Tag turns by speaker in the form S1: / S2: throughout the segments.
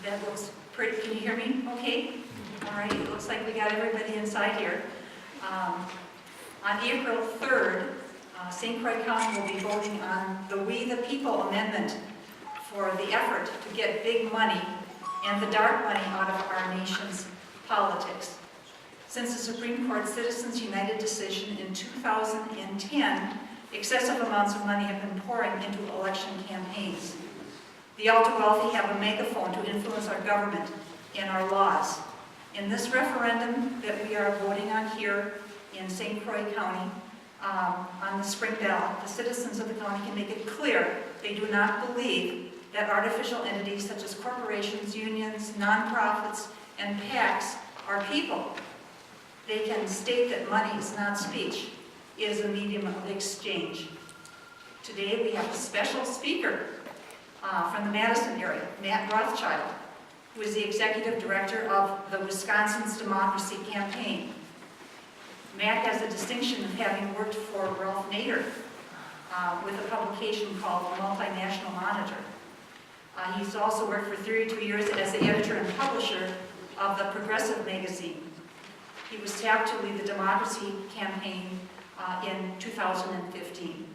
S1: That looks pretty. Can you hear me okay? All right, it looks like we got everybody inside here. On April 3rd, St. Croix County will be voting on the We the People amendment for the effort to get big money and the dark money out of our nation's politics. Since the Supreme Court Citizens United decision in 2010, excessive amounts of money have been pouring into election campaigns. The ultra-wealthy have a megaphone to influence our government and our laws. In this referendum that we are voting on here in St. Croix County, on the spring ballot, the citizens of the county can make it clear they do not believe that artificial entities such as corporations, unions, nonprofits, and PACs are people. They can state that money is not speech. It is a medium of exchange. Today we have a special speaker from the Madison area, Matt Rothschild, who is the executive director of the Wisconsin's Democracy Campaign. Matt has the distinction of having worked for Ralph Nader with a publication called Multinational Monitor. He's also worked for 32 years as the editor and publisher of the Progressive magazine. He was tapped to lead the Democracy Campaign in 2015.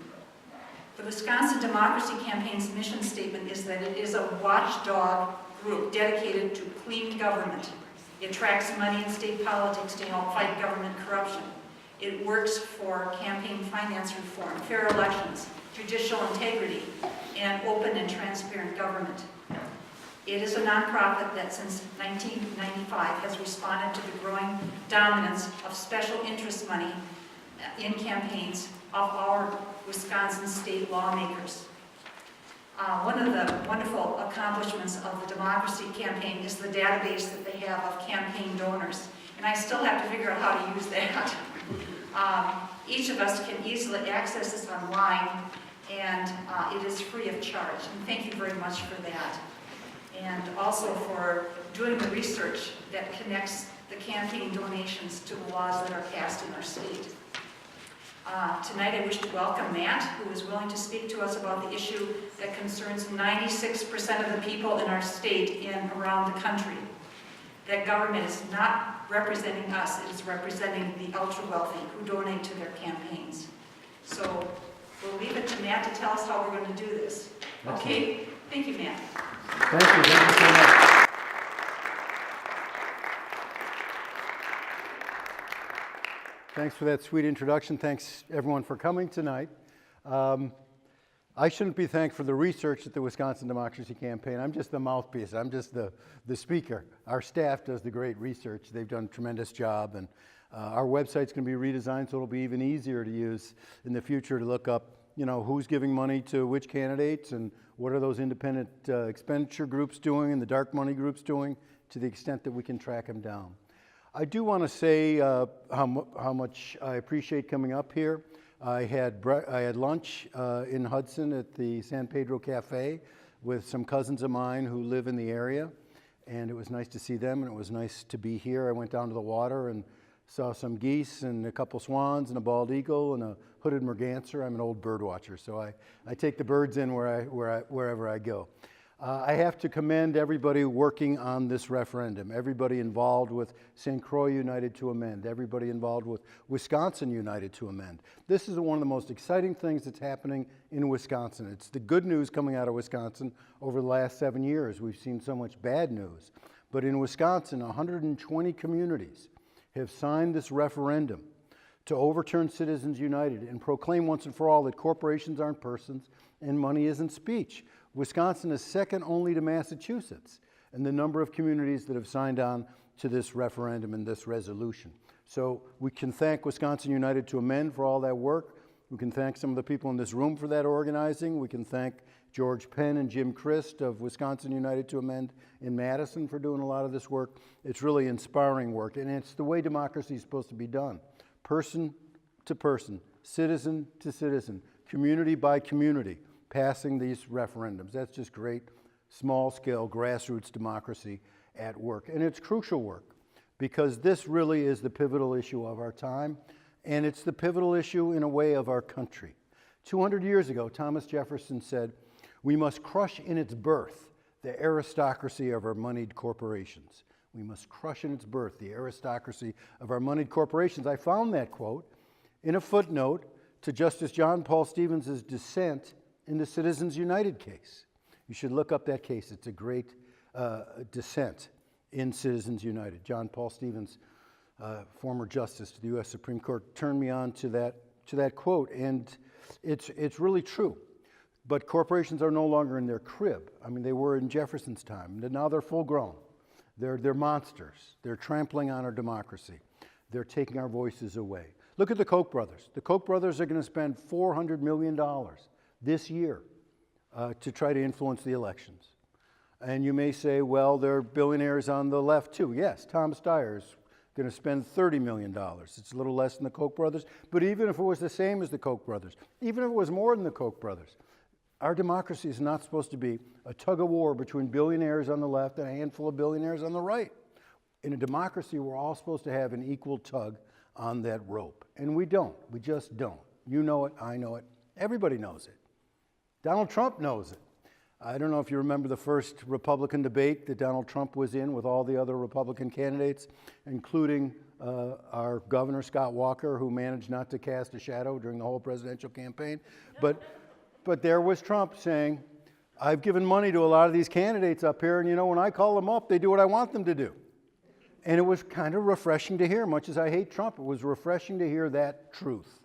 S1: The Wisconsin Democracy Campaign's mission statement is that it is a watchdog group dedicated to clean government. It tracks money in state politics to help fight government corruption. It works for campaign finance reform, fair elections, judicial integrity, and open and transparent government. It is a nonprofit that since 1995 has responded to the growing dominance of special interest money in campaigns of our Wisconsin state lawmakers. One of the wonderful accomplishments of the Democracy Campaign is the database that they have of campaign donors. And I still have to figure out how to use that. Each of us can easily access this online, and it is free of charge. And thank you very much for that. And also for doing the research that connects the campaign donations to the laws that are passed in our state. Tonight I wish to welcome Matt, who is willing to speak to us about the issue that concerns 96% of the people in our state and around the country. That government is not representing us, it is representing the ultra-wealthy who donate to their campaigns. So we'll leave it to Matt to tell us how we're going to do this. Okay? Thank you, Matt.
S2: Thank you so much. Thanks for that sweet introduction. Thanks, everyone, for coming tonight. I shouldn't be thanked for the research at the Wisconsin Democracy Campaign. I'm just the mouthpiece. I'm just the speaker. Our staff does the great research. They've done a tremendous job, and our website's going to be redesigned so it'll be even easier to use in the future to look up, you know, who's giving money to which candidates and what are those independent expenditure groups doing and the dark money groups doing, to the extent that we can track them down. I do want to say how much I appreciate coming up here. I had lunch in Hudson at the San Pedro Cafe with some cousins of mine who live in the area, and it was nice to see them, and it was nice to be here. I went down to the water and saw some geese and a couple swans and a bald eagle and a hooded merganser. I'm an old bird watcher, so I take the birds in wherever I go. I have to commend everybody working on this referendum, everybody involved with St. Croix United to Amend, everybody involved with Wisconsin United to Amend. This is one of the most exciting things that's happening in Wisconsin. It's the good news coming out of Wisconsin over the last 7 years. We've seen so much bad news. But in Wisconsin, 120 communities have signed this referendum to overturn Citizens United and proclaim once and for all that corporations aren't persons and money isn't speech. Wisconsin is second only to Massachusetts in the number of communities that have signed on to this referendum and this resolution. So we can thank Wisconsin United to Amend for all that work. We can thank some of the people in this room for that organizing. We can thank George Penn and Jim Christ of Wisconsin United to Amend in Madison for doing a lot of this work. It's really inspiring work, and it's the way democracy is supposed to be done. Person to person, citizen to citizen, community by community, passing these referendums. That's just great, small-scale, grassroots democracy at work. And it's crucial work, because this really is the pivotal issue of our time, and it's the pivotal issue, in a way, of our country. 200 years ago, Thomas Jefferson said, "We must crush in its birth the aristocracy of our moneyed corporations. We must crush in its birth the aristocracy of our moneyed corporations. I found that quote in a footnote to Justice John Paul Stevens' dissent in the Citizens United case. You should look up that case. It's a great dissent in Citizens United. John Paul Stevens, former justice to the U.S. Supreme Court, turned me on to that quote, and it's really true. But corporations are no longer in their crib. I mean, they were in Jefferson's time. Now they're full grown. They're monsters. They're trampling on our democracy. They're taking our voices away. Look at the Koch brothers. The Koch brothers are going to spend $400 million this year to try to influence the elections. And you may say, well, there are billionaires on the left too. Yes, Tom Steyer's going to spend $30 million. It's a little less than the Koch brothers. But even if it was the same as the Koch brothers, even if it was more than the Koch brothers, our democracy is not supposed to be a tug of war between billionaires on the left and a handful of billionaires on the right. In a democracy, we're all supposed to have an equal tug on that rope. And we don't. We just don't. You know it. I know it. Everybody knows it. Donald Trump knows it. I don't know if you remember the first Republican debate that Donald Trump was in with all the other Republican candidates, including our governor, Scott Walker, who managed not to cast a shadow during the whole presidential campaign. But there was Trump saying, I've given money to a lot of these candidates up here, and you know, when I call them up, they do what I want them to do. And it was kind of refreshing to hear. Much as I hate Trump, it was refreshing to hear that truth.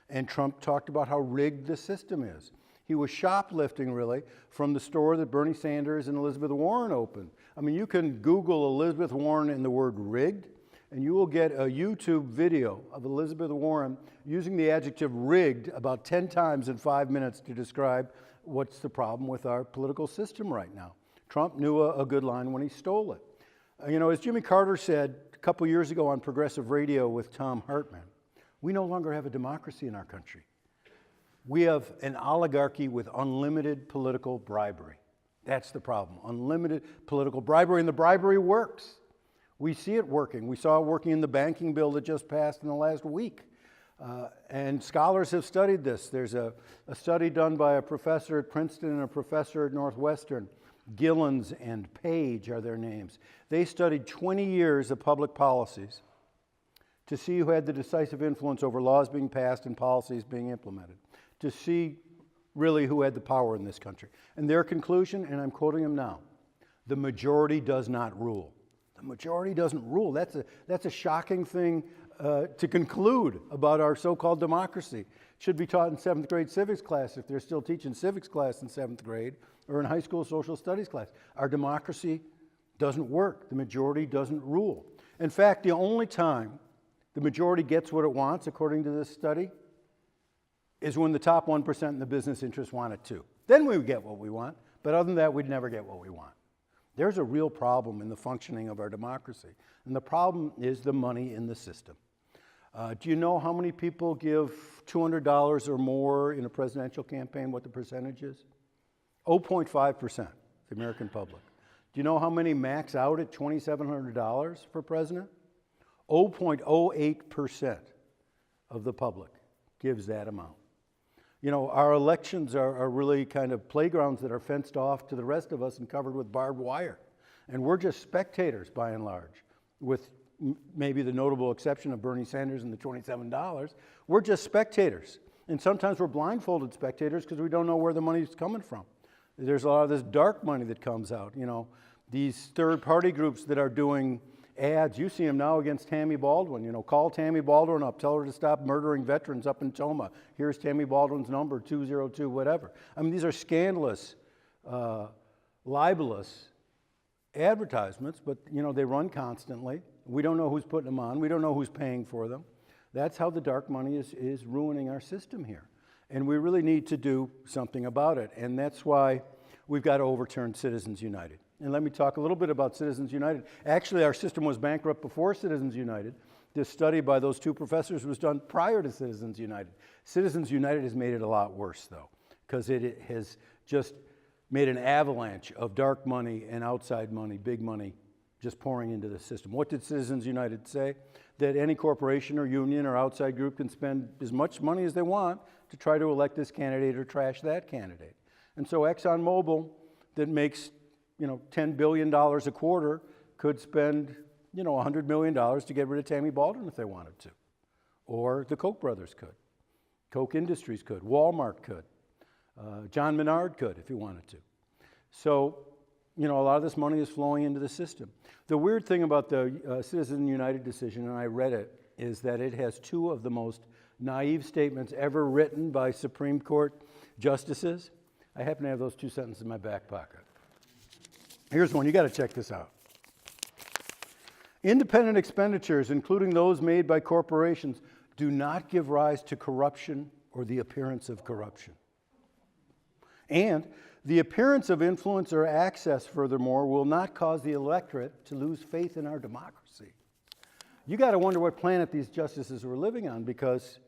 S2: And Trump talked about how rigged the system is. He was shoplifting, really, from the store that Bernie Sanders and Elizabeth Warren opened. I mean, you can Google Elizabeth Warren and the word rigged, and you will get a YouTube video of Elizabeth Warren using the adjective rigged about 10 times in 5 minutes to describe what's the problem with our political system right now. Trump knew a good line when he stole it. You know, as Jimmy Carter said a couple years ago on Progressive Radio with Tom Hartman, we no longer have a democracy in our country. We have an oligarchy with unlimited political bribery. That's the problem, unlimited political bribery, and the bribery works. We see it working. We saw it working in the banking bill that just passed in the last week. And scholars have studied this. There's a study done by a professor at Princeton and a professor at Northwestern. Gillens and Page are their names. They studied 20 years of public policies to see who had the decisive influence over laws being passed and policies being implemented, to see really who had the power in this country. And their conclusion, and I'm quoting them now, the majority does not rule. The majority doesn't rule. That's a shocking thing to conclude about our so-called democracy. It should be taught in 7th grade civics class if they're still teaching civics class in 7th grade, or in high school social studies class. Our democracy doesn't work. The majority doesn't rule. In fact, the only time the majority gets what it wants, according to this study, is when the top 1% in the business interests want it too. Then we get what we want, but other than that, we'd never get what we want. There's a real problem in the functioning of our democracy, and the problem is the money in the system. Do you know how many people give $200 or more in a presidential campaign, what the percentage is? 0.5%, the American public. Do you know how many max out at $2,700 for president? 0.08% of the public gives that amount. You know, our elections are really kind of playgrounds that are fenced off to the rest of us and covered with barbed wire. And we're just spectators, by and large, with maybe the notable exception of Bernie Sanders and the $27. We're just spectators. And sometimes we're blindfolded spectators because we don't know where the money's coming from. There's a lot of this dark money that comes out. You know, these third-party groups that are doing ads, you see them now against Tammy Baldwin. You know, call Tammy Baldwin up, tell her to stop murdering veterans up in Toma. Here's Tammy Baldwin's number, 202, whatever. I mean, these are scandalous, libelous advertisements, but, you know, they run constantly. We don't know who's putting them on. We don't know who's paying for them. That's how the dark money is ruining our system here. And we really need to do something about it. And that's why we've got to overturn Citizens United. And let me talk a little bit about Citizens United. Actually, our system was bankrupt before Citizens United. This study by those two professors was done prior to Citizens United. Citizens United has made it a lot worse, though, because it has just made an avalanche of dark money and outside money, big money, just pouring into the system. What did Citizens United say? That any corporation or union or outside group can spend as much money as they want to try to elect this candidate or trash that candidate. And so ExxonMobil, that makes $10 billion a quarter could spend, $100 million to get rid of Tammy Baldwin if they wanted to. Or the Koch brothers could. Koch Industries could. Walmart could. John Menard could if he wanted to. So, a lot of this money is flowing into the system. The weird thing about the Citizens United decision, and I read it, is that it has two of the most naive statements ever written by Supreme Court justices. I happen to have those two sentences in my back pocket. Here's one. You got to check this out. Independent expenditures, including those made by corporations, do not give rise to corruption or the appearance of corruption. And the appearance of influence or access, furthermore, will not cause the electorate to lose faith in our democracy. You got to wonder what planet these justices were living on, because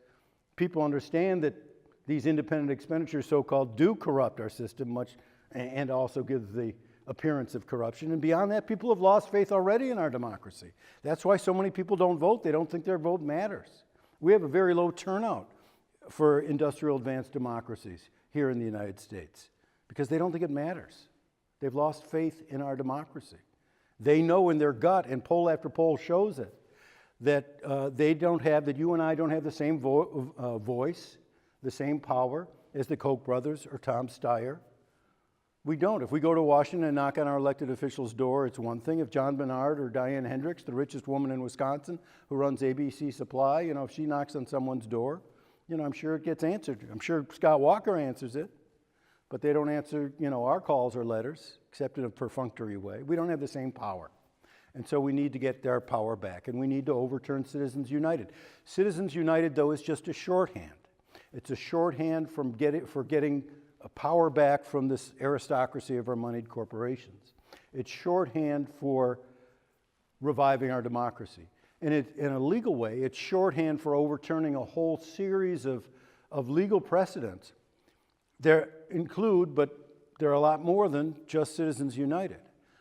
S2: people understand that these independent expenditures, so-called, do corrupt our system much, and also give the appearance of corruption. And beyond that, people have lost faith already in our democracy. That's why so many people don't vote. They don't think their vote matters. We have a very low turnout for industrial advanced democracies here in the United States because they don't think it matters. They've lost faith in our democracy. They know in their gut, and poll after poll shows it, that that you and I don't have the same voice, the same power as the Koch brothers or Tom Steyer. We don't. If we go to Washington and knock on our elected official's door, it's one thing. If John Bernard or Diane Hendricks, the richest woman in Wisconsin who runs ABC Supply, if she knocks on someone's door, I'm sure it gets answered. I'm sure Scott Walker answers it, but they don't answer, our calls or letters, except in a perfunctory way. We don't have the same power. And so we need to get our power back, and we need to overturn Citizens United. Citizens United, though, is just a shorthand. It's a shorthand for getting power back from this aristocracy of our moneyed corporations. It's shorthand for reviving our democracy. And in a legal way, it's shorthand for overturning a whole series of legal precedents. There include, but there are a lot more than just Citizens United.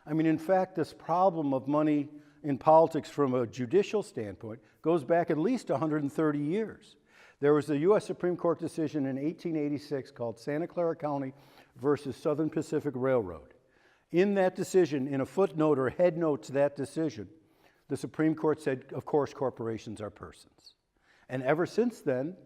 S2: I mean, in fact, this problem of money in politics from a judicial standpoint goes back at least 130 years. There was a U.S. Supreme Court decision in 1886 called Santa Clara County versus Southern Pacific Railroad. In that decision, in a footnote or head note to that decision, the Supreme Court said, of course, corporations are persons. And ever since then,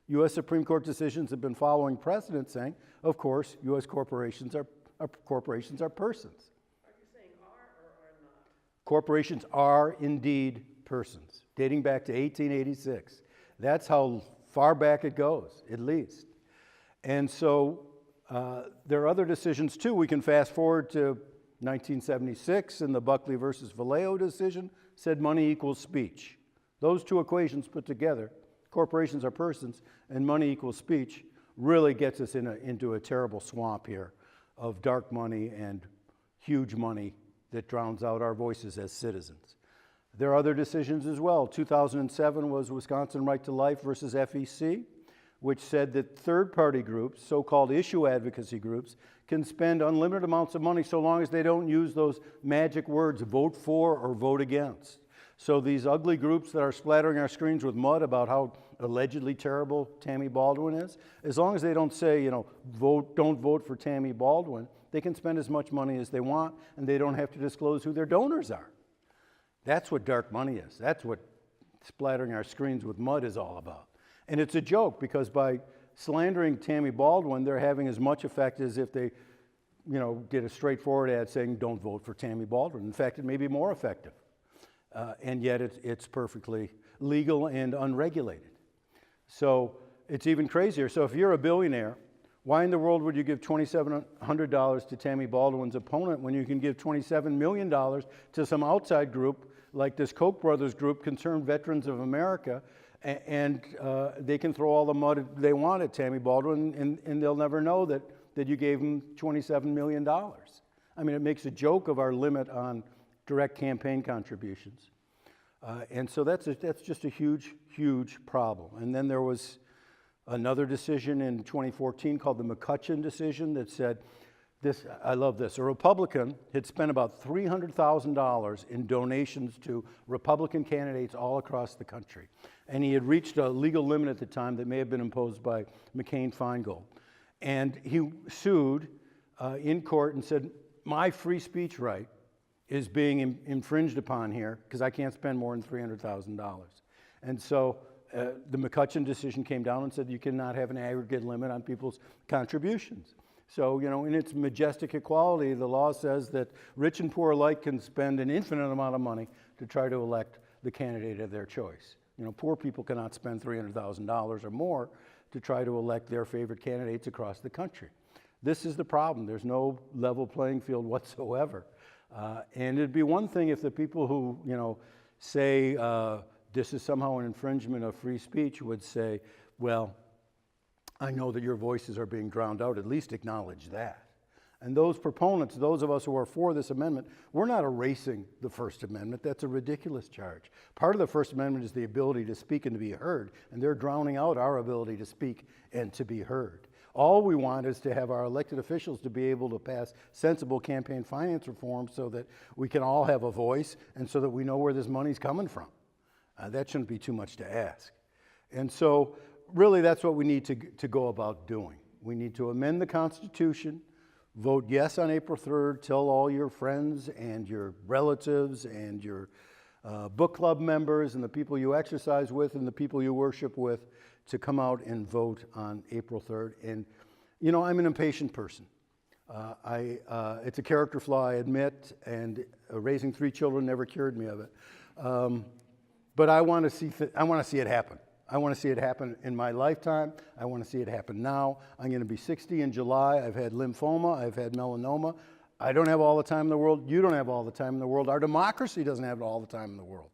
S2: U.S. Supreme Court decisions have been following precedent saying, of course, U.S. corporations are persons.
S3: Are you saying are or are not?
S2: Corporations are indeed persons, dating back to 1886. That's how far back it goes, at least. And so there are other decisions, too. We can fast forward to 1976, and the Buckley versus Vallejo decision said money equals speech. Those two equations put together, corporations are persons and money equals speech, really gets us into a terrible swamp here of dark money and huge money that drowns out our voices as citizens. There are other decisions as well. 2007 was Wisconsin Right to Life versus FEC, which said that third-party groups, so-called issue advocacy groups, can spend unlimited amounts of money so long as they don't use those magic words, vote for or vote against. So these ugly groups that are splattering our screens with mud about how allegedly terrible Tammy Baldwin is, as long as they don't say, don't vote for Tammy Baldwin, they can spend as much money as they want, and they don't have to disclose who their donors are. That's what dark money is. That's what splattering our screens with mud is all about. And it's a joke, because by slandering Tammy Baldwin, they're having as much effect as if they, did a straightforward ad saying, don't vote for Tammy Baldwin. In fact, it may be more effective. And yet it's perfectly legal and unregulated. So it's even crazier. So if you're a billionaire, why in the world would you give $2,700 to Tammy Baldwin's opponent when you can give $27 million to some outside group like this Koch brothers group, Concerned Veterans of America, and they can throw all the mud they want at Tammy Baldwin, and they'll never know that you gave them $27 million. I mean, it makes a joke of our limit on direct campaign contributions. And so that's just a huge, huge problem. And then there was another decision in 2014 called the McCutcheon decision that said, I love this, a Republican had spent about $300,000 in donations to Republican candidates all across the country. And he had reached a legal limit at the time that may have been imposed by McCain-Feingold. And he sued in court and said, my free speech right is being infringed upon here because I can't spend more than $300,000. And so the McCutcheon decision came down and said you cannot have an aggregate limit on people's contributions. So, you know, in its majestic equality, the law says that rich and poor alike can spend an infinite amount of money to try to elect the candidate of their choice. You know, poor people cannot spend $300,000 or more to try to elect their favorite candidates across the country. This is the problem. There's no level playing field whatsoever. And it'd be one thing if the people who, you know, say this is somehow an infringement of free speech would say, well, I know that your voices are being drowned out, at least acknowledge that. And those proponents, those of us who are for this amendment, we're not erasing the First Amendment. That's a ridiculous charge. Part of the First Amendment is the ability to speak and to be heard, and they're drowning out our ability to speak and to be heard. All we want is to have our elected officials to be able to pass sensible campaign finance reform so that we can all have a voice and so that we know where this money's coming from. That shouldn't be too much to ask. And so really that's what we need to go about doing. We need to amend the Constitution, vote yes on April 3rd, tell all your friends and your relatives and your book club members and the people you exercise with and the people you worship with to come out and vote on April 3rd. And, you know, I'm an impatient person. It's a character flaw, I admit, and raising 3 children never cured me of it. But I want to see it happen. I want to see it happen in my lifetime. I want to see it happen now. I'm going to be 60 in July. I've had lymphoma. I've had melanoma. I don't have all the time in the world. You don't have all the time in the world. Our democracy doesn't have all the time in the world.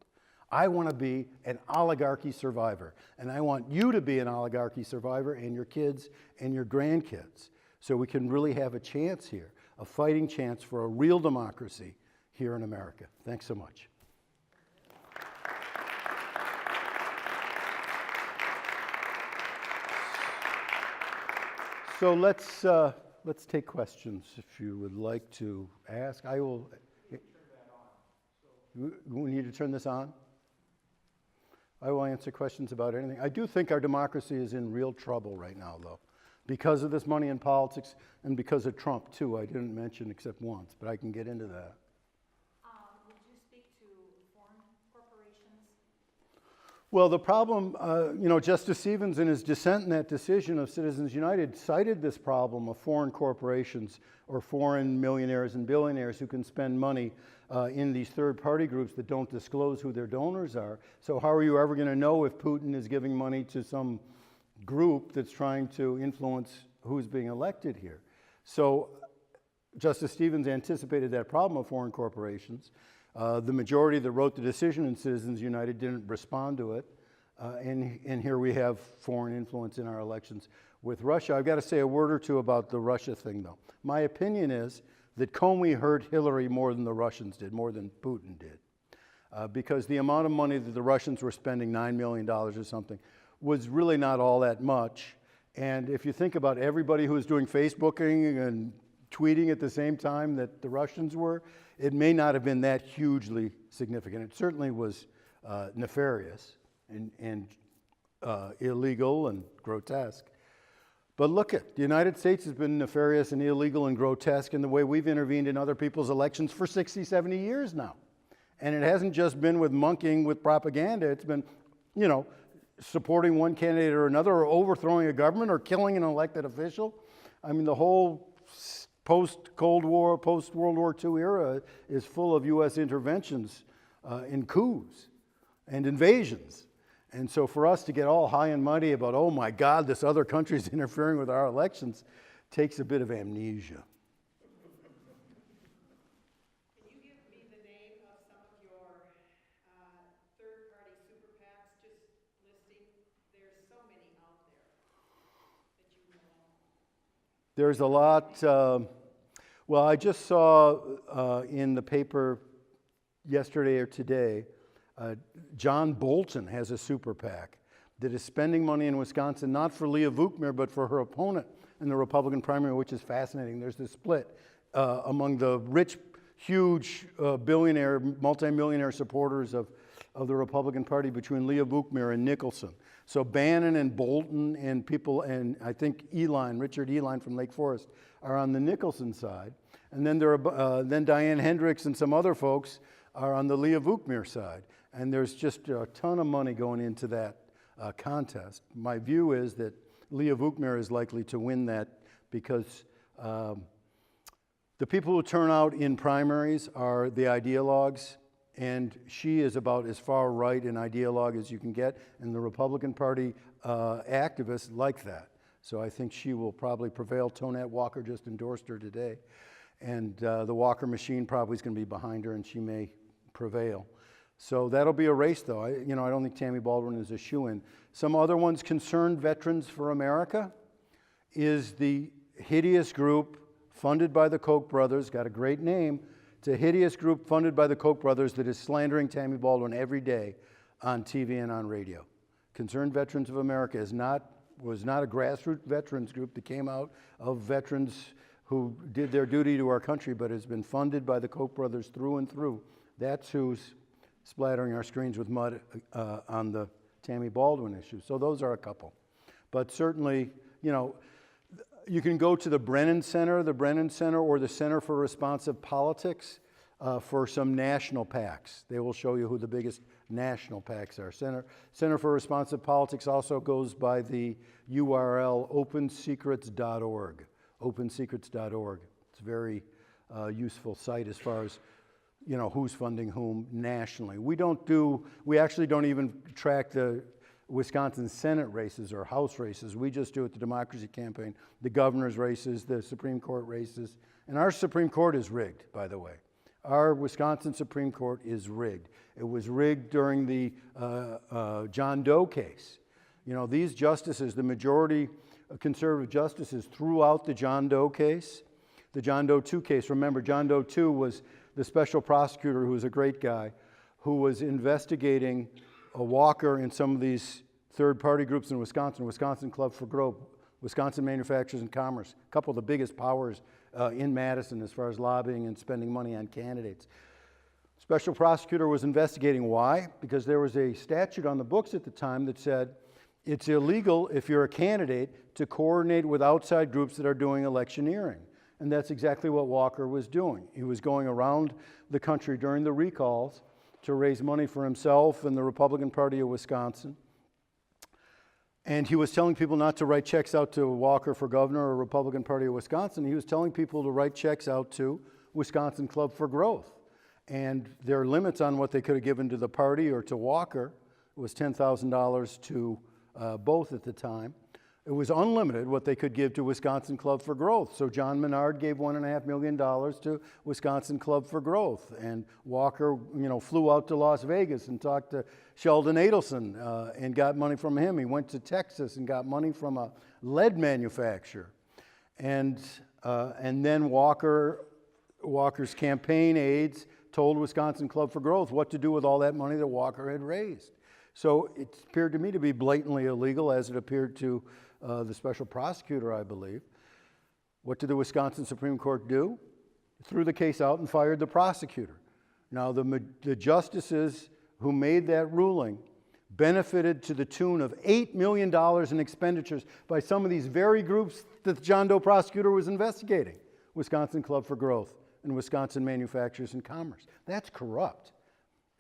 S2: I want to be an oligarchy survivor. And I want you to be an oligarchy survivor and your kids and your grandkids. So we can really have a chance here, a fighting chance for a real democracy here in America. Thanks so much. So let's take questions if you would like to ask. I will. We need to turn this on. I will answer questions about anything. I do think our democracy is in real trouble right now, though, because of this money in politics and because of Trump too. I didn't mention except once, but I can get into that.
S1: Would you speak to foreign corporations?
S2: Well, the problem, you know, Justice Stevens in his dissent in that decision of Citizens United cited this problem of foreign corporations or foreign millionaires and billionaires who can spend money in these third-party groups that don't disclose who their donors are. So how are you ever going to know if Putin is giving money to some group that's trying to influence who's being elected here? So Justice Stevens anticipated that problem of foreign corporations. The majority that wrote the decision in Citizens United didn't respond to it. And here we have foreign influence in our elections with Russia. I've got to say a word or two about the Russia thing, though. My opinion is that Comey hurt Hillary more than the Russians did, more than Putin did. Because the amount of money that the Russians were spending, $9 million or something, was really not all that much. And if you think about everybody who was doing Facebooking and tweeting at the same time that the Russians were, it may not have been that hugely significant. It certainly was nefarious and illegal and grotesque. But look at, the United States has been nefarious and illegal and grotesque in the way we've intervened in other people's elections for 60, 70 years now. And it hasn't just been with monkeying with propaganda. It's been, you know, supporting one candidate or another or overthrowing a government or killing an elected official. I mean, the whole post-Cold War, post-World War II era is full of U.S. interventions in coups and invasions. And so for us to get all high and mighty about, oh my God, this other country's interfering with our elections, takes a bit of amnesia.
S3: Can you give me the name of some of your third-party super PACs, just listing? There's so many out there that you know.
S2: There's a lot. Well, I just saw in the paper yesterday or today, John Bolton has a super PAC that is spending money in Wisconsin, not for Leah Vukmir, but for her opponent in the Republican primary, which is fascinating. There's this split among the rich, huge billionaire, multimillionaire supporters of of the Republican Party between Leah Vukmir and Nicholson. So Bannon and Bolton and people, and I think Richard Eline from Lake Forest, are on the Nicholson side. And then then Diane Hendricks and some other folks are on the Leah Vukmir side. And there's just a ton of money going into that contest. My view is that Leah Vukmir is likely to win that because the people who turn out in primaries are the ideologues, and she is about as far right an ideologue as you can get, and the Republican Party activists like that. So I think she will probably prevail. Tonette Walker just endorsed her today, and the Walker machine probably is going to be behind her, and she may prevail. So that'll be a race, though. I don't think Tammy Baldwin is a shoo-in. Some other ones, Concerned Veterans for America is the hideous group funded by the Koch brothers, got a great name. It's a hideous group funded by the Koch brothers that is slandering Tammy Baldwin every day on TV and on radio. Concerned Veterans of America was not a grassroots veterans group that came out of veterans who did their duty to our country, but has been funded by the Koch brothers through and through. That's who's splattering our screens with mud on the Tammy Baldwin issue. So those are a couple. But certainly, you can go to the Brennan Center or the Center for Responsive Politics for some national PACs. They will show you who the biggest national PACs are. Center for Responsive Politics also goes by the URL opensecrets.org. Opensecrets.org. It's a very useful site as far as who's funding whom nationally. We actually don't even track the Wisconsin Senate races or House races. We just do it the Democracy Campaign, the governor's races, the Supreme Court races. And our Supreme Court is rigged, by the way. Our Wisconsin Supreme Court is rigged. It was rigged during the John Doe case. These justices, the majority conservative justices threw out the John Doe case, the John Doe 2 case. Remember, John Doe 2 was the special prosecutor, who was a great guy, who was investigating a Walker in some of these third-party groups in Wisconsin, Wisconsin Club for Growth, Wisconsin Manufacturers and Commerce, a couple of the biggest powers in Madison as far as lobbying and spending money on candidates. Special prosecutor was investigating. Why? Because there was a statute on the books at the time that said it's illegal if you're a candidate to coordinate with outside groups that are doing electioneering. And that's exactly what Walker was doing. He was going around the country during the recalls to raise money for himself and the Republican Party of Wisconsin. And he was telling people not to write checks out to Walker for governor or Republican Party of Wisconsin. He was telling people to write checks out to Wisconsin Club for Growth. And there are limits on what they could have given to the party or to Walker. It was $10,000 to both at the time. It was unlimited what they could give to Wisconsin Club for Growth. So John Menard gave $1.5 million to Wisconsin Club for Growth. And Walker, flew out to Las Vegas and talked to Sheldon Adelson and got money from him. He went to Texas and got money from a lead manufacturer. And then Walker's campaign aides told Wisconsin Club for Growth what to do with all that money that Walker had raised. So it appeared to me to be blatantly illegal, as it appeared to the special prosecutor, I believe. What did the Wisconsin Supreme Court do? Threw the case out and fired the prosecutor. Now, the justices who made that ruling benefited to the tune of $8 million in expenditures by some of these very groups that the John Doe prosecutor was investigating. Wisconsin Club for Growth and Wisconsin Manufacturers and Commerce. That's corrupt.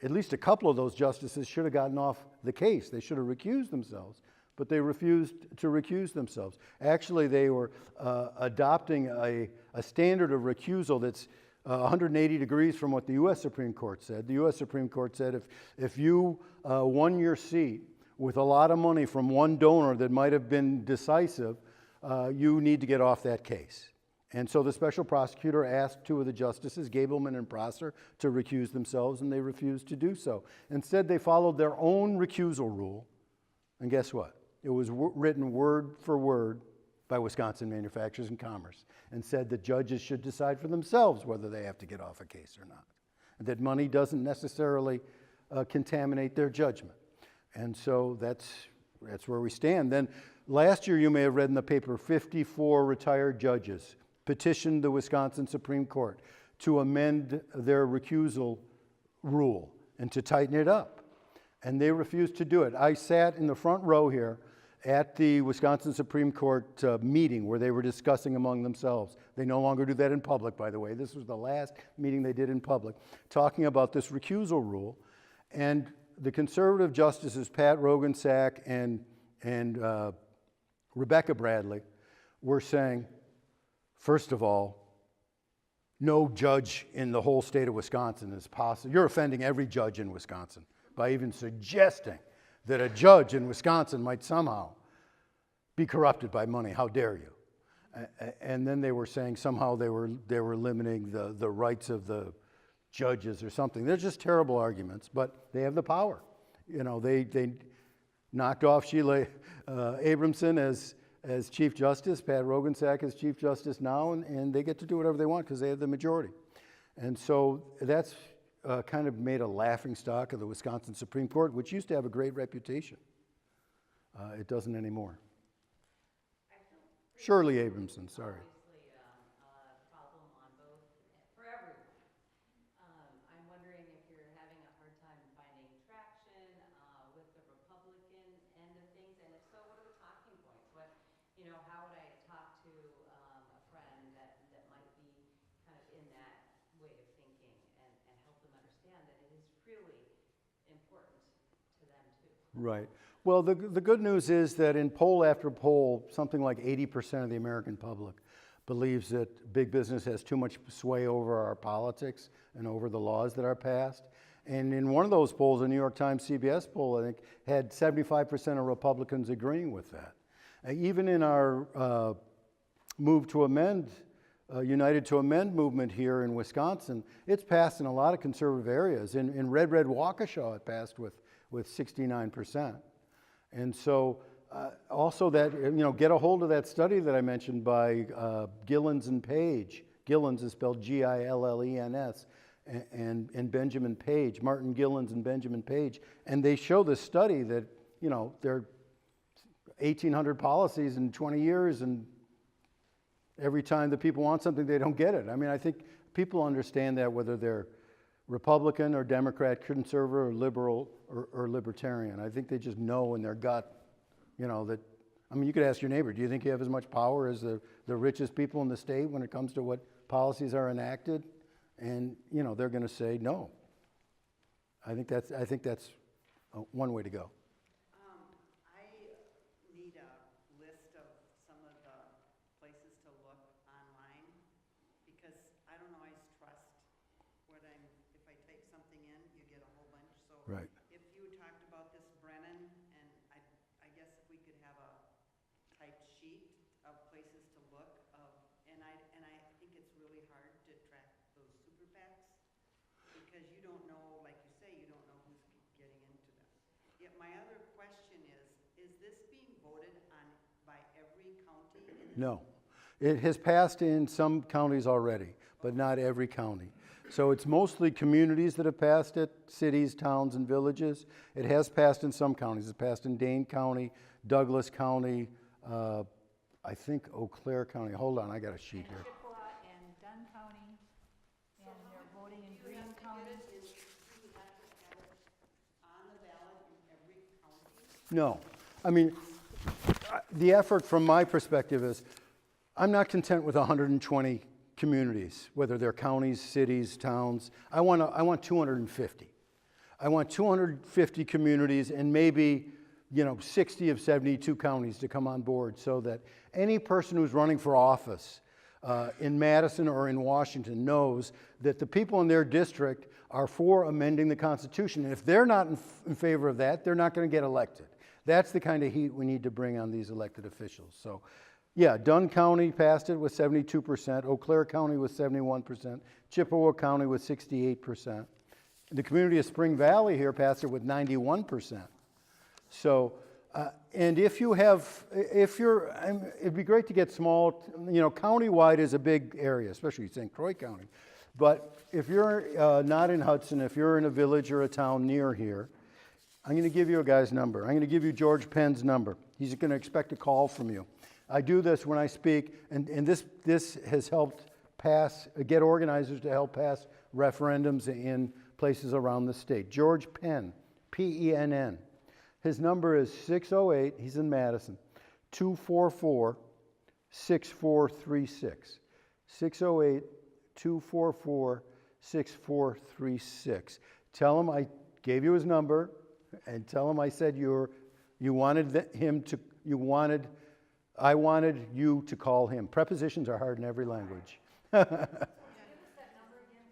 S2: At least a couple of those justices should have gotten off the case. They should have recused themselves, but they refused to recuse themselves. Actually, they were adopting a standard of recusal that's 180 degrees from what the U.S. Supreme Court said. The U.S. Supreme Court said if you won your seat with a lot of money from one donor that might have been decisive, you need to get off that case. And so the special prosecutor asked two of the justices, Gableman and Prosser, to recuse themselves, and they refused to do so. Instead, they followed their own recusal rule, and guess what? It was written word for word by Wisconsin Manufacturers and Commerce, and said that judges should decide for themselves whether they have to get off a case or not, and that money doesn't necessarily contaminate their judgment. And so that's where we stand. Then last year, you may have read in the paper, 54 retired judges petitioned the Wisconsin Supreme Court to amend their recusal rule and to tighten it up. And they refused to do it. I sat in the front row here at the Wisconsin Supreme Court meeting where they were discussing among themselves. They no longer do that in public, by the way. This was the last meeting they did in public, talking about this recusal rule. And the conservative justices, Pat Rogensack and Rebecca Bradley, were saying, first of all, no judge in the whole state of Wisconsin is possible. You're offending every judge in Wisconsin by even suggesting that a judge in Wisconsin might somehow be corrupted by money. How dare you? And then they were saying somehow they were limiting the rights of the judges or something. They're just terrible arguments, but they have the power. You know, they knocked off Sheila Abramson as Chief Justice, Pat Rogensack as Chief Justice now, and they get to do whatever they want because they have the majority. And so that's kind of made a laughingstock of the Wisconsin Supreme Court, which used to have a great reputation. It doesn't anymore. Shirley Abramson, sorry.
S4: Obviously, a problem on both, for everyone. I'm wondering if you're having a hard time finding traction with the Republican end of things, and if so, what are the talking points? How would I talk to a friend that might be kind of in that way of thinking and help them understand that it is really important to them too?
S2: Right. Well, the good news is that in poll after poll, something like 80% of the American public believes that big business has too much sway over our politics and over the laws that are passed. And in one of those polls, a New York Times CBS poll, I think, had 75% of Republicans agreeing with that. Even in our move to amend, United to Amend movement here in Wisconsin, it's passed in a lot of conservative areas. In Red Waukesha, it passed with 69%. And so also that, get a hold of that study that I mentioned by Gillens and Page. Gillens is spelled Gillens, and Benjamin Page, Martin Gillens and Benjamin Page. And they show this study that, there are 1,800 policies in 20 years, and every time the people want something, they don't get it. I mean, I think people understand that whether they're Republican or Democrat, conservative or liberal or libertarian. I think they just know in their gut, that, you could ask your neighbor, do you think you have as much power as the richest people in the state when it comes to what policies are enacted? And, they're going to say no. I think that's one way to go.
S3: I need a list of some of the places to look online, because I don't always trust if I type something in, you get a whole bunch. So
S2: Right.
S3: if you talked about this Brennan, and I guess if we could have a typed sheet of places to look and I think it's really hard to track those super PACs, because you don't know, like you say, you don't know who's getting into them. Yet my other question is this being voted on by every county?
S2: No. It has passed in some counties already, but not every county. So it's mostly communities that have passed it, cities, towns, and villages. It has passed in some counties. It's passed in Dane County, Douglas County, I think Eau Claire County. Hold on, I got a sheet here.
S1: Chippewa and Dunn County, and they're voting in Greene County.
S3: Do you have to have it on the ballot in every county?
S2: No. The effort from my perspective is I'm not content with 120 communities, whether they're counties, cities, towns. I want 250. I want 250 communities and maybe 60 of 72 counties to come on board, so that any person who's running for office in Madison or in Washington knows that the people in their district are for amending the Constitution. And if they're not in favor of that, they're not going to get elected. That's the kind of heat we need to bring on these elected officials. So, yeah, Dunn County passed it with 72%, Eau Claire County with 71%, Chippewa County with 68%. The community of Spring Valley here passed it with 91%. So, and it'd be great to get small, countywide is a big area, especially St. Croix County. But if you're not in Hudson, if you're in a village or a town near here, I'm going to give you a guy's number. I'm going to give you George Penn's number. He's going to expect a call from you. I do this when I speak, and this has helped get organizers to help pass referendums in places around the state. George Penn, Penn. His number is 608, he's in Madison, 244-6436. 608-244-6436. Tell him I gave you his number, and tell him I said I wanted you to call him. Prepositions are hard in every language.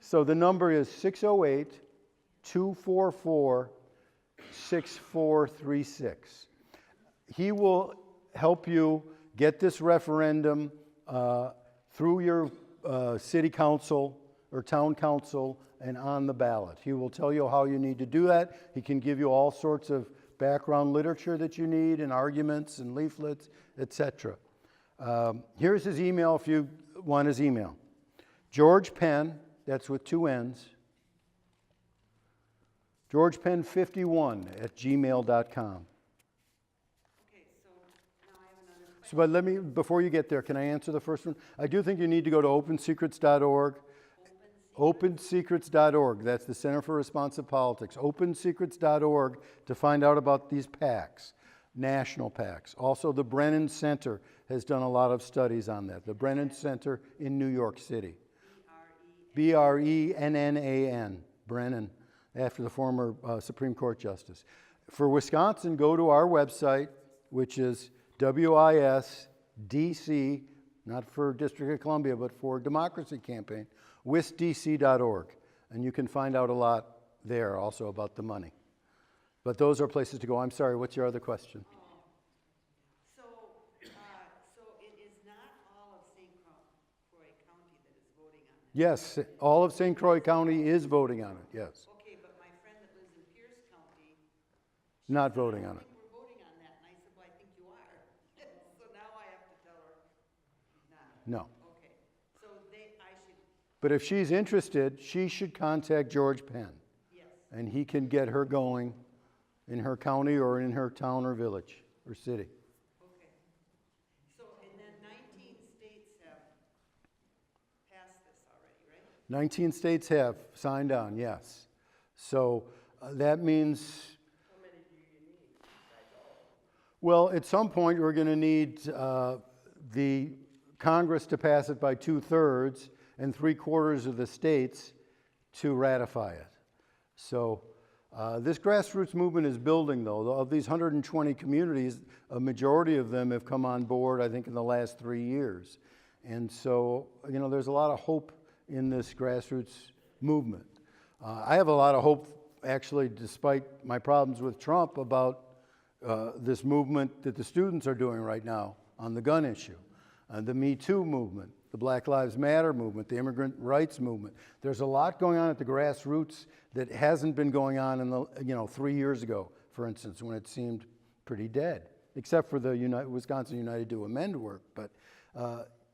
S2: So the number is 608-244-6436. He will help you get this referendum through your city council or town council and on the ballot. He will tell you how you need to do that. He can give you all sorts of background literature that you need and arguments and leaflets, etc. Here's his email if you want his email. George Penn, that's with 2 N's, georgepenn51@gmail.com.
S3: Okay, so now I have another question.
S2: So, but let me, before you get there, can I answer the first one? I do think you need to go to opensecrets.org. Opensecrets.org, that's the Center for Responsive Politics. Opensecrets.org to find out about these PACs, national PACs. Also, the Brennan Center has done a lot of studies on that. The Brennan Center in New York City. Brennan, Brennan, after the former Supreme Court Justice. For Wisconsin, go to our website, which is WISDC, not for District of Columbia, but for Democracy Campaign, wisdc.org. And you can find out a lot there also about the money. But those are places to go. I'm sorry, what's your other question?
S3: So it is not all of St. Croix County that is voting on this?
S2: Yes, all of St. Croix County is voting on it, yes.
S3: Okay, but my friend that lives in Pierce County,
S2: Not voting on
S3: I
S2: it.
S3: think we're voting on that, and I said, well, I think you are. So now I have to tell her, not.
S2: No.
S3: Okay, so I should,
S2: But if she's interested, she should contact George Penn.
S3: yes,
S2: And he can get her going in her county or in her town or village or city.
S3: okay. So, and then 19 states have passed this already, right?
S2: 19 states have signed on, yes. So that means... How many do you need? Well, at some point, we're going to need the Congress to pass it by 2/3 and 3/4 of the states to ratify it. So this grassroots movement is building, though. Of these 120 communities, a majority of them have come on board, I think, in the last 3 years. And so, you know, there's a lot of hope in this grassroots movement. I have a lot of hope, actually, despite my problems with Trump, about this movement that the students are doing right now on the gun issue, the Me Too movement, the Black Lives Matter movement, the immigrant rights movement. There's a lot going on at the grassroots that hasn't been going on in the 3 years ago, for instance, when it seemed pretty dead, except for the Wisconsin United to Amend work. But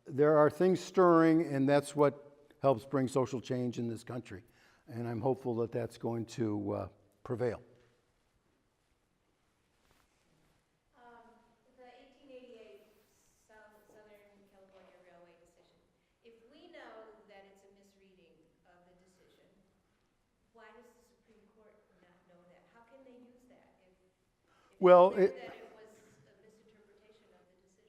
S2: there are things stirring, and that's what helps bring social change in this country. And I'm hopeful that that's going to prevail.
S5: The 1888 Southern California Railway decision. If we know that it's a misreading of the decision, why does the Supreme Court not know that? How can they use that if
S2: Well,
S5: it's clear that it was a misinterpretation of the decision?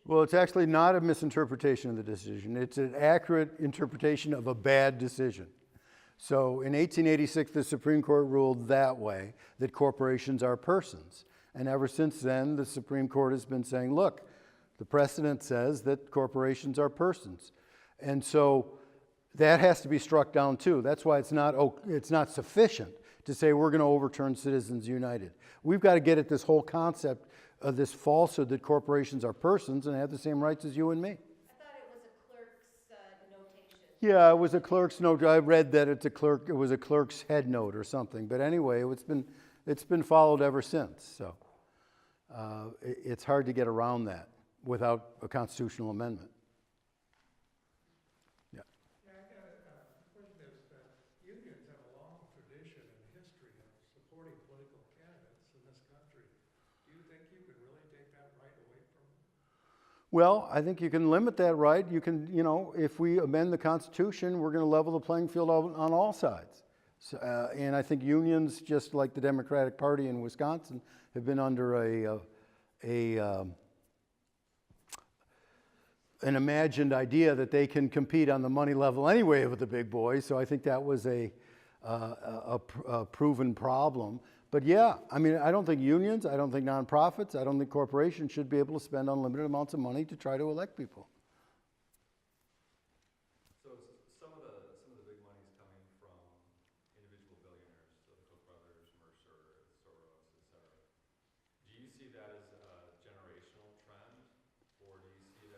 S2: Well, it's actually not a misinterpretation of the decision. It's an accurate interpretation of a bad decision. So in 1886, the Supreme Court ruled that way, that corporations are persons. And ever since then, the Supreme Court has been saying, look, the precedent says that corporations are persons. And so that has to be struck down too. That's why it's not sufficient to say we're going to overturn Citizens United. We've got to get at this whole concept of this falsehood that corporations are persons and have the same rights as you and me.
S5: I thought it was a clerk's notation.
S2: Yeah, it was a clerk's note. I read that it was a clerk's head note or something. But anyway, it's been followed ever since. So it's hard to get around that without a constitutional amendment. Yeah.
S6: Yeah, I got a question is that unions have a long tradition and history of supporting political candidates in this country. Do you think you could really take that right away from them?
S2: Well, I think you can limit that right. You can, if we amend the Constitution, we're going to level the playing field on all sides. So, and I think unions, just like the Democratic Party in Wisconsin, have been under an imagined idea that they can compete on the money level anyway with the big boys. So I think that was a proven problem. But yeah, I mean, I don't think unions, I don't think nonprofits, I don't think corporations should be able to spend unlimited amounts of money to try to elect people.
S7: So some of the big money is coming from individual billionaires, so the Koch brothers, Mercer, Soros, et cetera. Do you see that as a generational trend, or do you see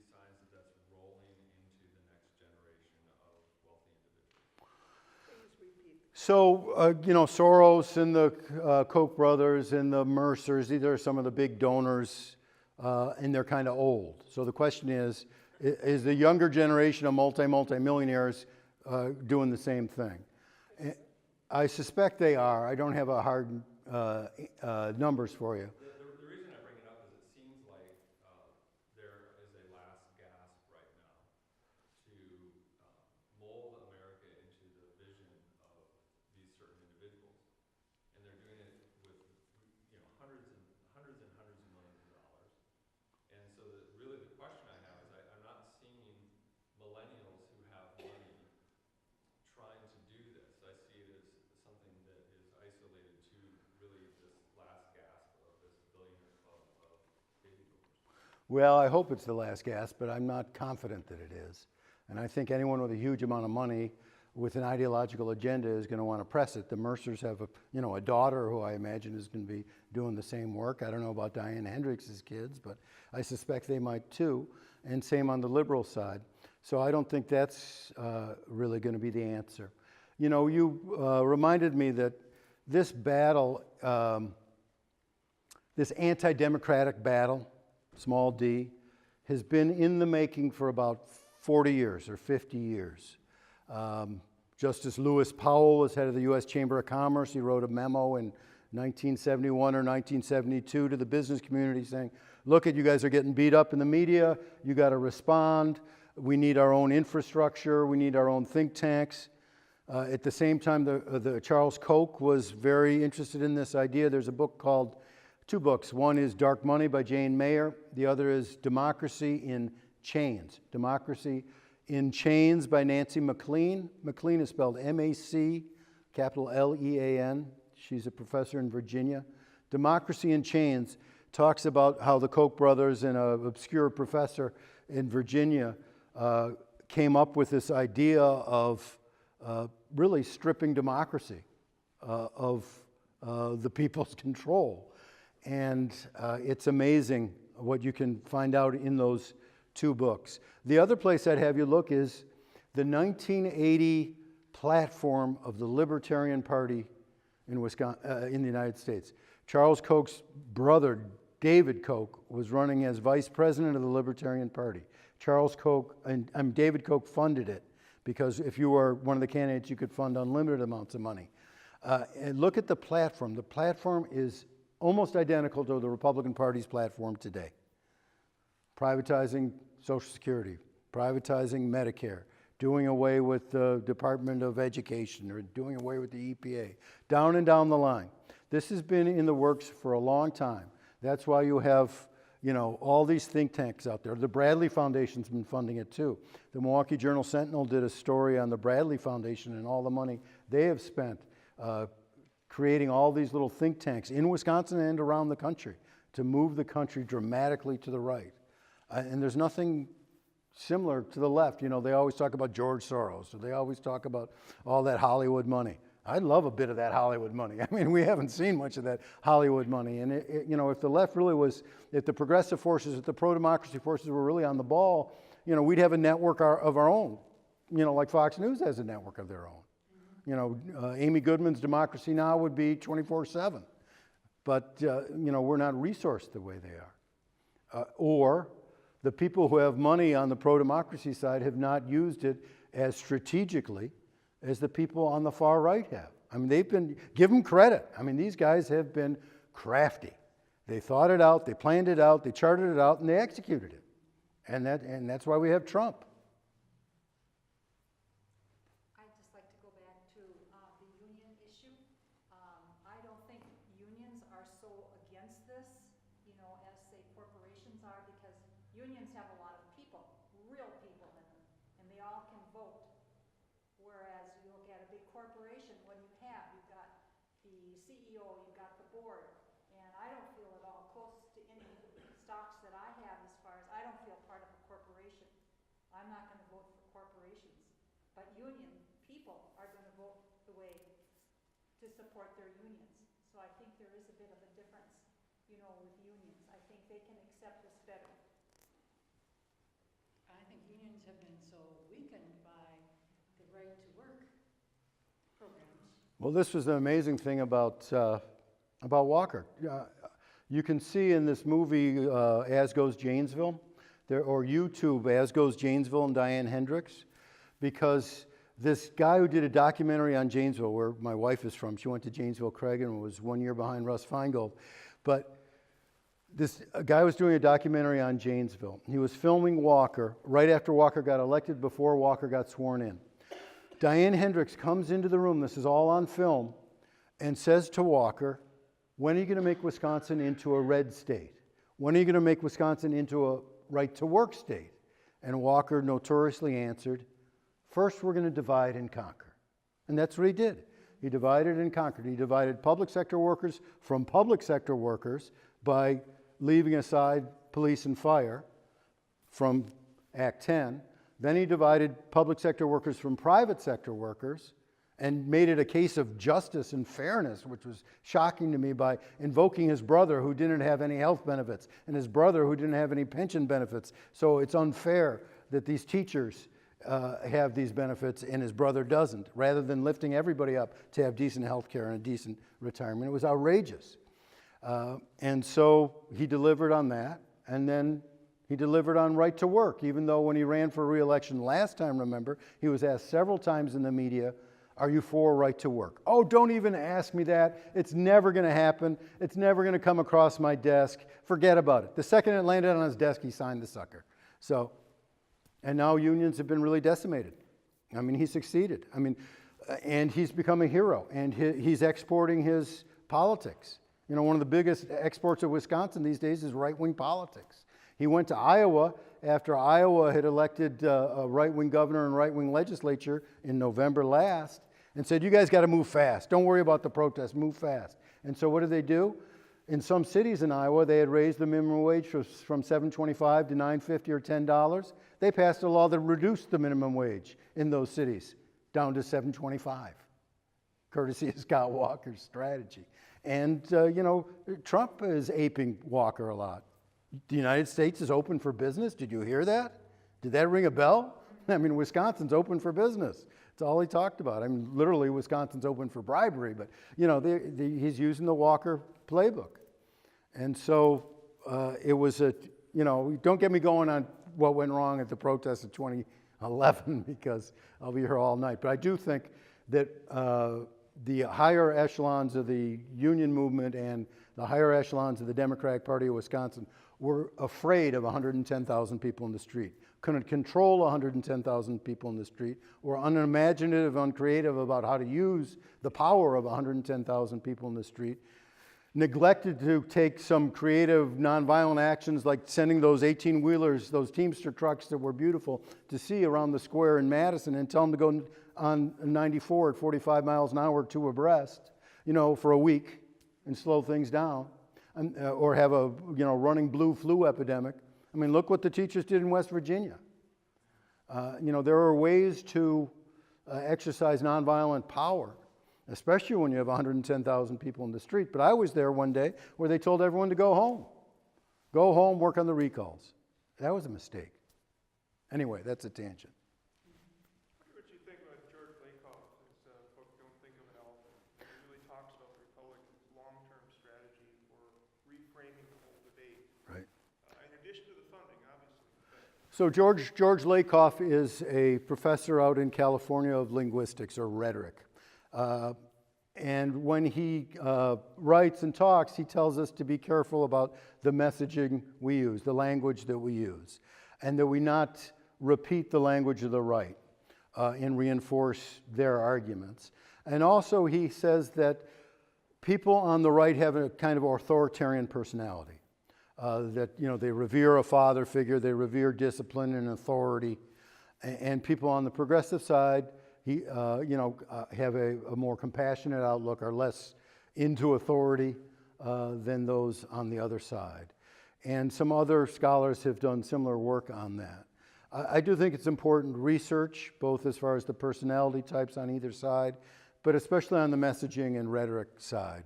S7: signs that that's rolling into the next generation of wealthy individuals?
S3: Please repeat.
S2: So, Soros and the Koch brothers and the Mercers, these are some of the big donors, and they're kind of old. So the question is the younger generation of multimillionaires doing the same thing? I suspect they are. I don't have a hard numbers for you.
S7: The reason I bring it up is it seems like there is a last gasp right now to mold America into the vision of these certain individuals, and they're doing it with hundreds and hundreds of millions of dollars. And so really the question I have is I'm not seeing millennials who have money trying to do this. I see it as something that is isolated to really this last gasp of this billionaire club of baby boomers.
S2: Well, I hope it's the last gasp, but I'm not confident that it is. And I think anyone with a huge amount of money with an ideological agenda is going to want to press it. The Mercers have a daughter who I imagine is going to be doing the same work. I don't know about Diane Hendricks' kids, but I suspect they might too. And same on the liberal side. So I don't think that's really going to be the answer. You reminded me that this battle, this anti-democratic battle, small d, has been in the making for about 40 years or 50 years. Justice Lewis Powell was head of the U.S. Chamber of Commerce. He wrote a memo in 1971 or 1972 to the business community saying, look, you guys are getting beat up in the media. You got to respond. We need our own infrastructure. We need our own think tanks. At the same time, the Charles Koch was very interested in this idea. There's two books. One is Dark Money by Jane Mayer. The other is Democracy in Chains. Democracy in Chains by Nancy McLean. McLean is spelled M-A-C, capital L-E-A-N. She's a professor in Virginia. Democracy in Chains talks about how the Koch brothers and an obscure professor in Virginia came up with this idea of really stripping democracy of the people's control. And it's amazing what you can find out in those two books. The other place I'd have you look is the 1980 platform of the Libertarian Party in the United States. Charles Koch's brother, David Koch, was running as vice president of the Libertarian Party. Charles Koch and David Koch funded it because if you were one of the candidates, you could fund unlimited amounts of money. And look at the platform. The platform is almost identical to the Republican Party's platform today. Privatizing Social Security, privatizing Medicare, doing away with the Department of Education, or doing away with the EPA, down and down the line. This has been in the works for a long time. That's why you have, all these think tanks out there. The Bradley Foundation's been funding it too. The Milwaukee Journal-Sentinel did a story on the Bradley Foundation and all the money they have spent creating all these little think tanks in Wisconsin and around the country to move the country dramatically to the right. And there's nothing similar to the left. They always talk about George Soros, or they always talk about all that Hollywood money. I'd love a bit of that Hollywood money. I mean, we haven't seen much of that Hollywood money. And, if the left really was, if the progressive forces, if the pro-democracy forces were really on the ball, we'd have a network of our own, like Fox News has a network of their own. Amy Goodman's Democracy Now! Would be 24/7. But, we're not resourced the way they are. Or the people who have money on the pro-democracy side have not used it as strategically as the people on the far right have. I mean, give them credit. I mean, these guys have been crafty. They thought it out, they planned it out, they charted it out, and they executed it. And that's why we have Trump.
S1: I'd just like to go back to all can vote. Whereas you look at a big corporation, what do you have? You've got the CEO, you've got the board, and I don't feel at all close to any stocks that I have as far as, I don't feel part of a corporation. I'm not gonna vote for corporations, but union people are gonna vote the way to support their unions. So I think there is a bit of a difference, you know, with unions. I think they can accept this better.
S8: I think unions have been so weakened by the right to work programs.
S2: Well, this was the amazing thing about Walker. You can see in this movie, As Goes Janesville, or YouTube, As Goes Janesville and Diane Hendricks, because this guy who did a documentary on Janesville, where my wife is from, she went to Janesville Craig and was 1 year behind Russ Feingold, but a guy was doing a documentary on Janesville. He was filming Walker right after Walker got elected, before Walker got sworn in. Diane Hendricks comes into the room, this is all on film, and says to Walker, when are you going to make Wisconsin into a red state? When are you going to make Wisconsin into a right-to-work state? And Walker notoriously answered, first we're going to divide and conquer. And that's what he did. He divided and conquered. He divided public sector workers from public sector workers by leaving aside police and fire from Act 10. Then he divided public sector workers from private sector workers and made it a case of justice and fairness, which was shocking to me, by invoking his brother who didn't have any health benefits and his brother who didn't have any pension benefits. So it's unfair that these teachers have these benefits and his brother doesn't, rather than lifting everybody up to have decent health care and a decent retirement. It was outrageous. And so he delivered on that, and then he delivered on right to work, even though when he ran for re-election last time, remember, he was asked several times in the media, are you for right to work? Oh, don't even ask me that. It's never going to happen. It's never going to come across my desk. Forget about it. The second it landed on his desk, he signed the sucker. So, and now unions have been really decimated. I mean, he succeeded. I mean, and he's become a hero, and he's exporting his politics. You know, one of the biggest exports of Wisconsin these days is right-wing politics. He went to Iowa after Iowa had elected a right-wing governor and right-wing legislature in November last, and said, you guys got to move fast. Don't worry about the protests, move fast. And so what did they do? In some cities in Iowa, they had raised the minimum wage from $7.25 to $9.50 or $10. They passed a law that reduced the minimum wage in those cities down to $7.25, courtesy of Scott Walker's strategy. And, you know, Trump is aping Walker a lot. The United States is open for business. Did you hear that? Did that ring a bell? I mean, Wisconsin's open for business. That's all he talked about. I mean, literally, Wisconsin's open for bribery, but, you know, he's using the Walker playbook. And so it was you know, don't get me going on what went wrong at the protests of 2011, because I'll be here all night. But I do think that the higher echelons of the union movement and the higher echelons of the Democratic Party of Wisconsin were afraid of 110,000 people in the street, couldn't control 110,000 people in the street, were unimaginative, uncreative about how to use the power of 110,000 people in the street, neglected to take some creative nonviolent actions like sending those 18-wheelers, those Teamster trucks that were beautiful to see around the square in Madison, and tell them to go on 94 at 45 miles an hour, two abreast, you know, for a week and slow things down. Or have a, you know, running blue flu epidemic. I mean, look what the teachers did in West Virginia. You know, there are ways to exercise nonviolent power, especially when you have 110,000 people in the street. But I was there one day where they told everyone to go home. Go home, work on the recalls. That was a mistake. Anyway, that's a tangent.
S6: What do you think about George Lakoff, his book, Don't Think of an Elephant? He really talks about the Republicans' long-term strategy for reframing the whole debate.
S2: Right.
S6: In addition to the funding, obviously.
S2: So George Lakoff is a professor out in California of linguistics or rhetoric. And when he writes and talks, he tells us to be careful about the messaging we use, the language that we use, and that we not repeat the language of the right and reinforce their arguments. And also he says that people on the right have a kind of authoritarian personality, that, you know, they revere a father figure, they revere discipline and authority, And people on the progressive side, have a more compassionate outlook, are less into authority than those on the other side. And some other scholars have done similar work on that. I do think it's important research, both as far as the personality types on either side, but especially on the messaging and rhetoric side.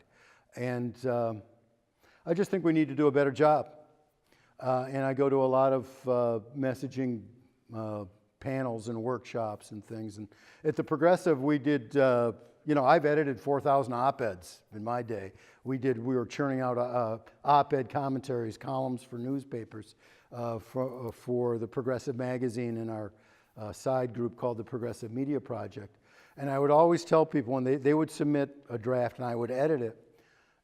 S2: And I just think we need to do a better job. And I go to a lot of messaging panels and workshops and things. And at the Progressive, we did, I've edited 4,000 op-eds in my day. We were churning out op-ed commentaries, columns for newspapers for the Progressive magazine in our side group called the Progressive Media Project. And I would always tell people when they would submit a draft and I would edit it,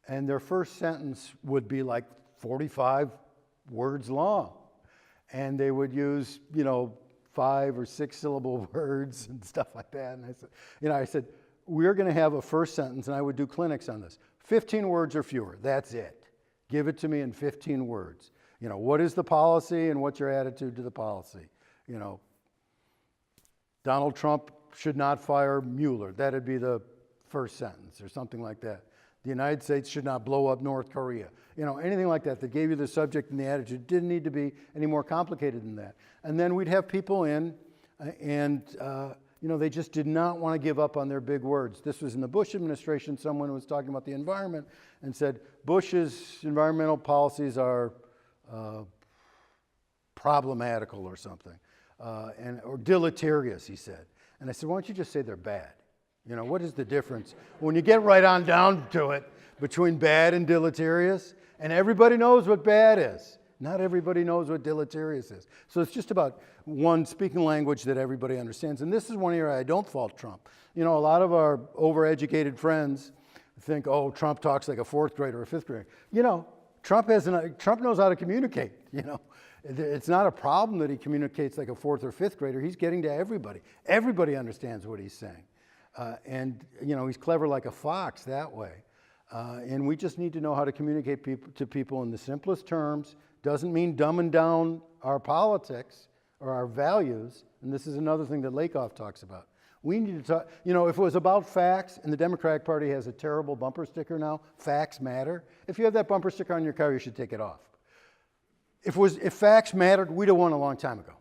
S2: and their first sentence would be like 45 words long. And they would use, 5 or 6 syllable words and stuff like that. And I said, we're going to have a first sentence, and I would do clinics on this. 15 words or fewer, that's it. Give it to me in 15 words. What is the policy and what's your attitude to the policy? Donald Trump should not fire Mueller. That'd be the first sentence or something like that. The United States should not blow up North Korea. Anything like that gave you the subject and the attitude. Didn't need to be any more complicated than that. And then we'd have people in and they just did not want to give up on their big words. This was in the Bush administration. Someone was talking about the environment and said, Bush's environmental policies are problematical or something, or deleterious, he said. And I said, why don't you just say they're bad? What is the difference when you get right on down to it between bad and deleterious? And everybody knows what bad is. Not everybody knows what deleterious is. So it's just about one speaking language that everybody understands. And this is one area I don't fault Trump. A lot of our overeducated friends think, oh, Trump talks like a 4th grader or a 5th grader. Trump knows how to communicate. It's not a problem that he communicates like a 4th or 5th grader. He's getting to everybody. Everybody understands what he's saying. And he's clever like a fox that way. And we just need to know how to communicate to people in the simplest terms. Doesn't mean dumbing down our politics or our values. And this is another thing that Lakoff talks about. We need to talk, if it was about facts, and the Democratic Party has a terrible bumper sticker now, facts matter. If you have that bumper sticker on your car, you should take it off. If facts mattered, we'd have won a long time ago.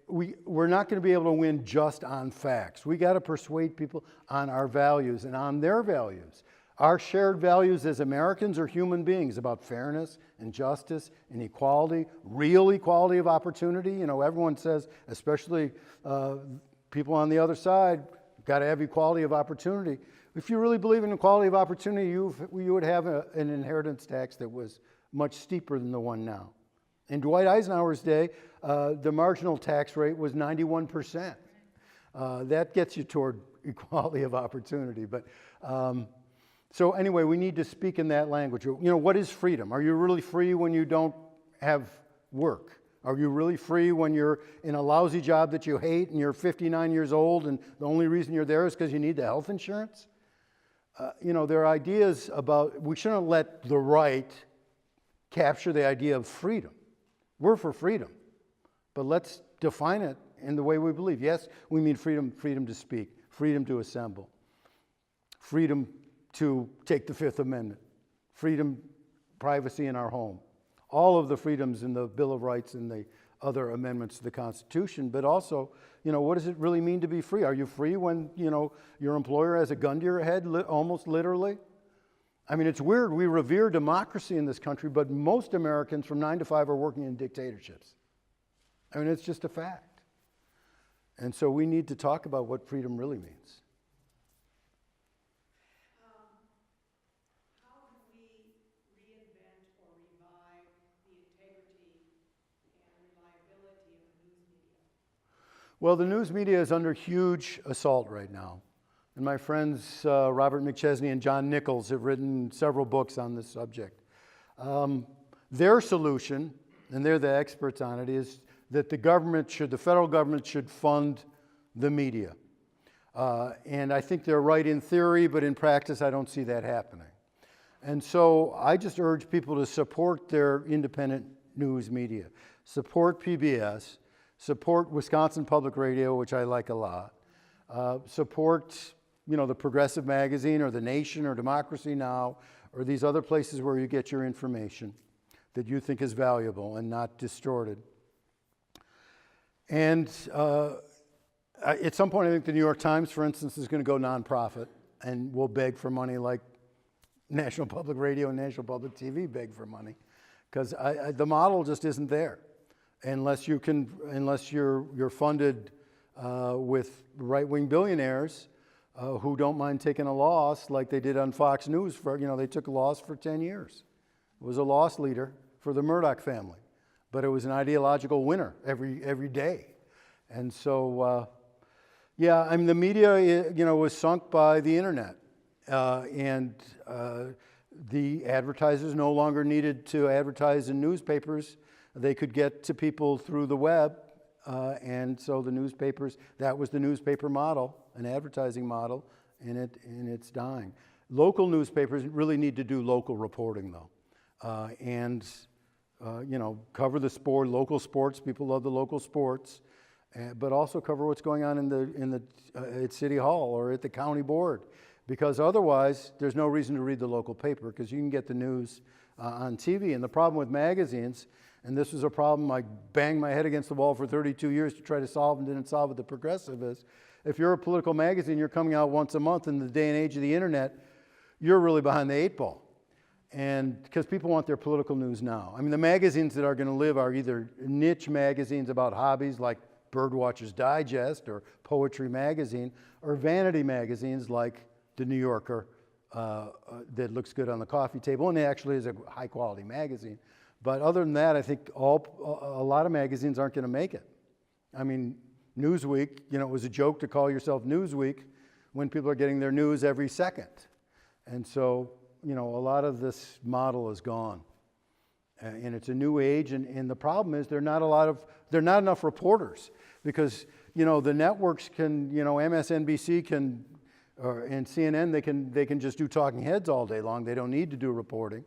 S2: We're not going to be able to win just on facts. We got to persuade people on our values and on their values. Our shared values as Americans or human beings about fairness and justice and equality, real equality of opportunity. Everyone says, especially people on the other side, got to have equality of opportunity. If you really believe in equality of opportunity, you would have an inheritance tax that was much steeper than the one now. In Dwight Eisenhower's day, the marginal tax rate was 91%. That gets you toward equality of opportunity. But so anyway, we need to speak in that language. What is freedom? Are you really free when you don't have work? Are you really free when you're in a lousy job that you hate and you're 59 years old and the only reason you're there is because you need the health insurance? There are ideas about, we shouldn't let the right capture the idea of freedom. We're for freedom, but let's define it in the way we believe. Yes, we mean freedom to speak, freedom to assemble, freedom to take the Fifth Amendment, freedom, privacy in our home, all of the freedoms in the Bill of Rights and the other amendments to the Constitution, but also, what does it really mean to be free? Are you free when, your employer has a gun to your head, almost literally? I mean, it's weird. We revere democracy in this country, but most Americans from 9 to 5 are working in dictatorships. I mean, it's just a fact. And so we need to talk about what freedom really means.
S3: How can we reinvent or revive the integrity and reliability of the news media?
S2: Well, the news media is under huge assault right now. And my friends Robert McChesney and John Nichols have written several books on this subject. Their solution, and they're the experts on it, is that the federal government should fund the media. And I think they're right in theory, but in practice I don't see that happening. And so I just urge people to support their independent news media. Support PBS. Support Wisconsin Public Radio, which I like a lot. Support, the Progressive Magazine or The Nation or Democracy Now! Or these other places where you get your information that you think is valuable and not distorted. And at some point, I think the New York Times, for instance, is going to go nonprofit and will beg for money like National Public Radio and National Public TV beg for money, because the model just isn't there, unless you're funded with right-wing billionaires who don't mind taking a loss, like they did on Fox News. They took a loss for 10 years. It was a loss leader for the Murdoch family, but it was an ideological winner every day. And so, the media, was sunk by the internet, and the advertisers no longer needed to advertise in newspapers. They could get to people through the web, and so the newspapers, that was the newspaper model, an advertising model, and it's dying. Local newspapers really need to do local reporting, though, and cover the sport, local sports. People love the local sports, but also cover what's going on at City Hall or at the county board, because otherwise there's no reason to read the local paper, because you can get the news on TV. And the problem with magazines, and this was a problem I banged my head against the wall for 32 years to try to solve and didn't solve with the Progressive, is if you're a political magazine, you're coming out once a month. In the day and age of the internet, you're really behind the 8 ball. And because people want their political news now. The magazines that are going to live are either niche magazines about hobbies like Birdwatcher's Digest or Poetry Magazine, or vanity magazines like The New Yorker that looks good on the coffee table and actually is a high quality magazine. But other than that, I think a lot of magazines aren't going to make it. Newsweek, it was a joke to call yourself Newsweek when people are getting their news every second. And so, a lot of this model is gone. And it's a new age, and the problem is there are not enough reporters, because, the networks can, MSNBC can, and CNN, they can just do talking heads all day long. They don't need to do reporting.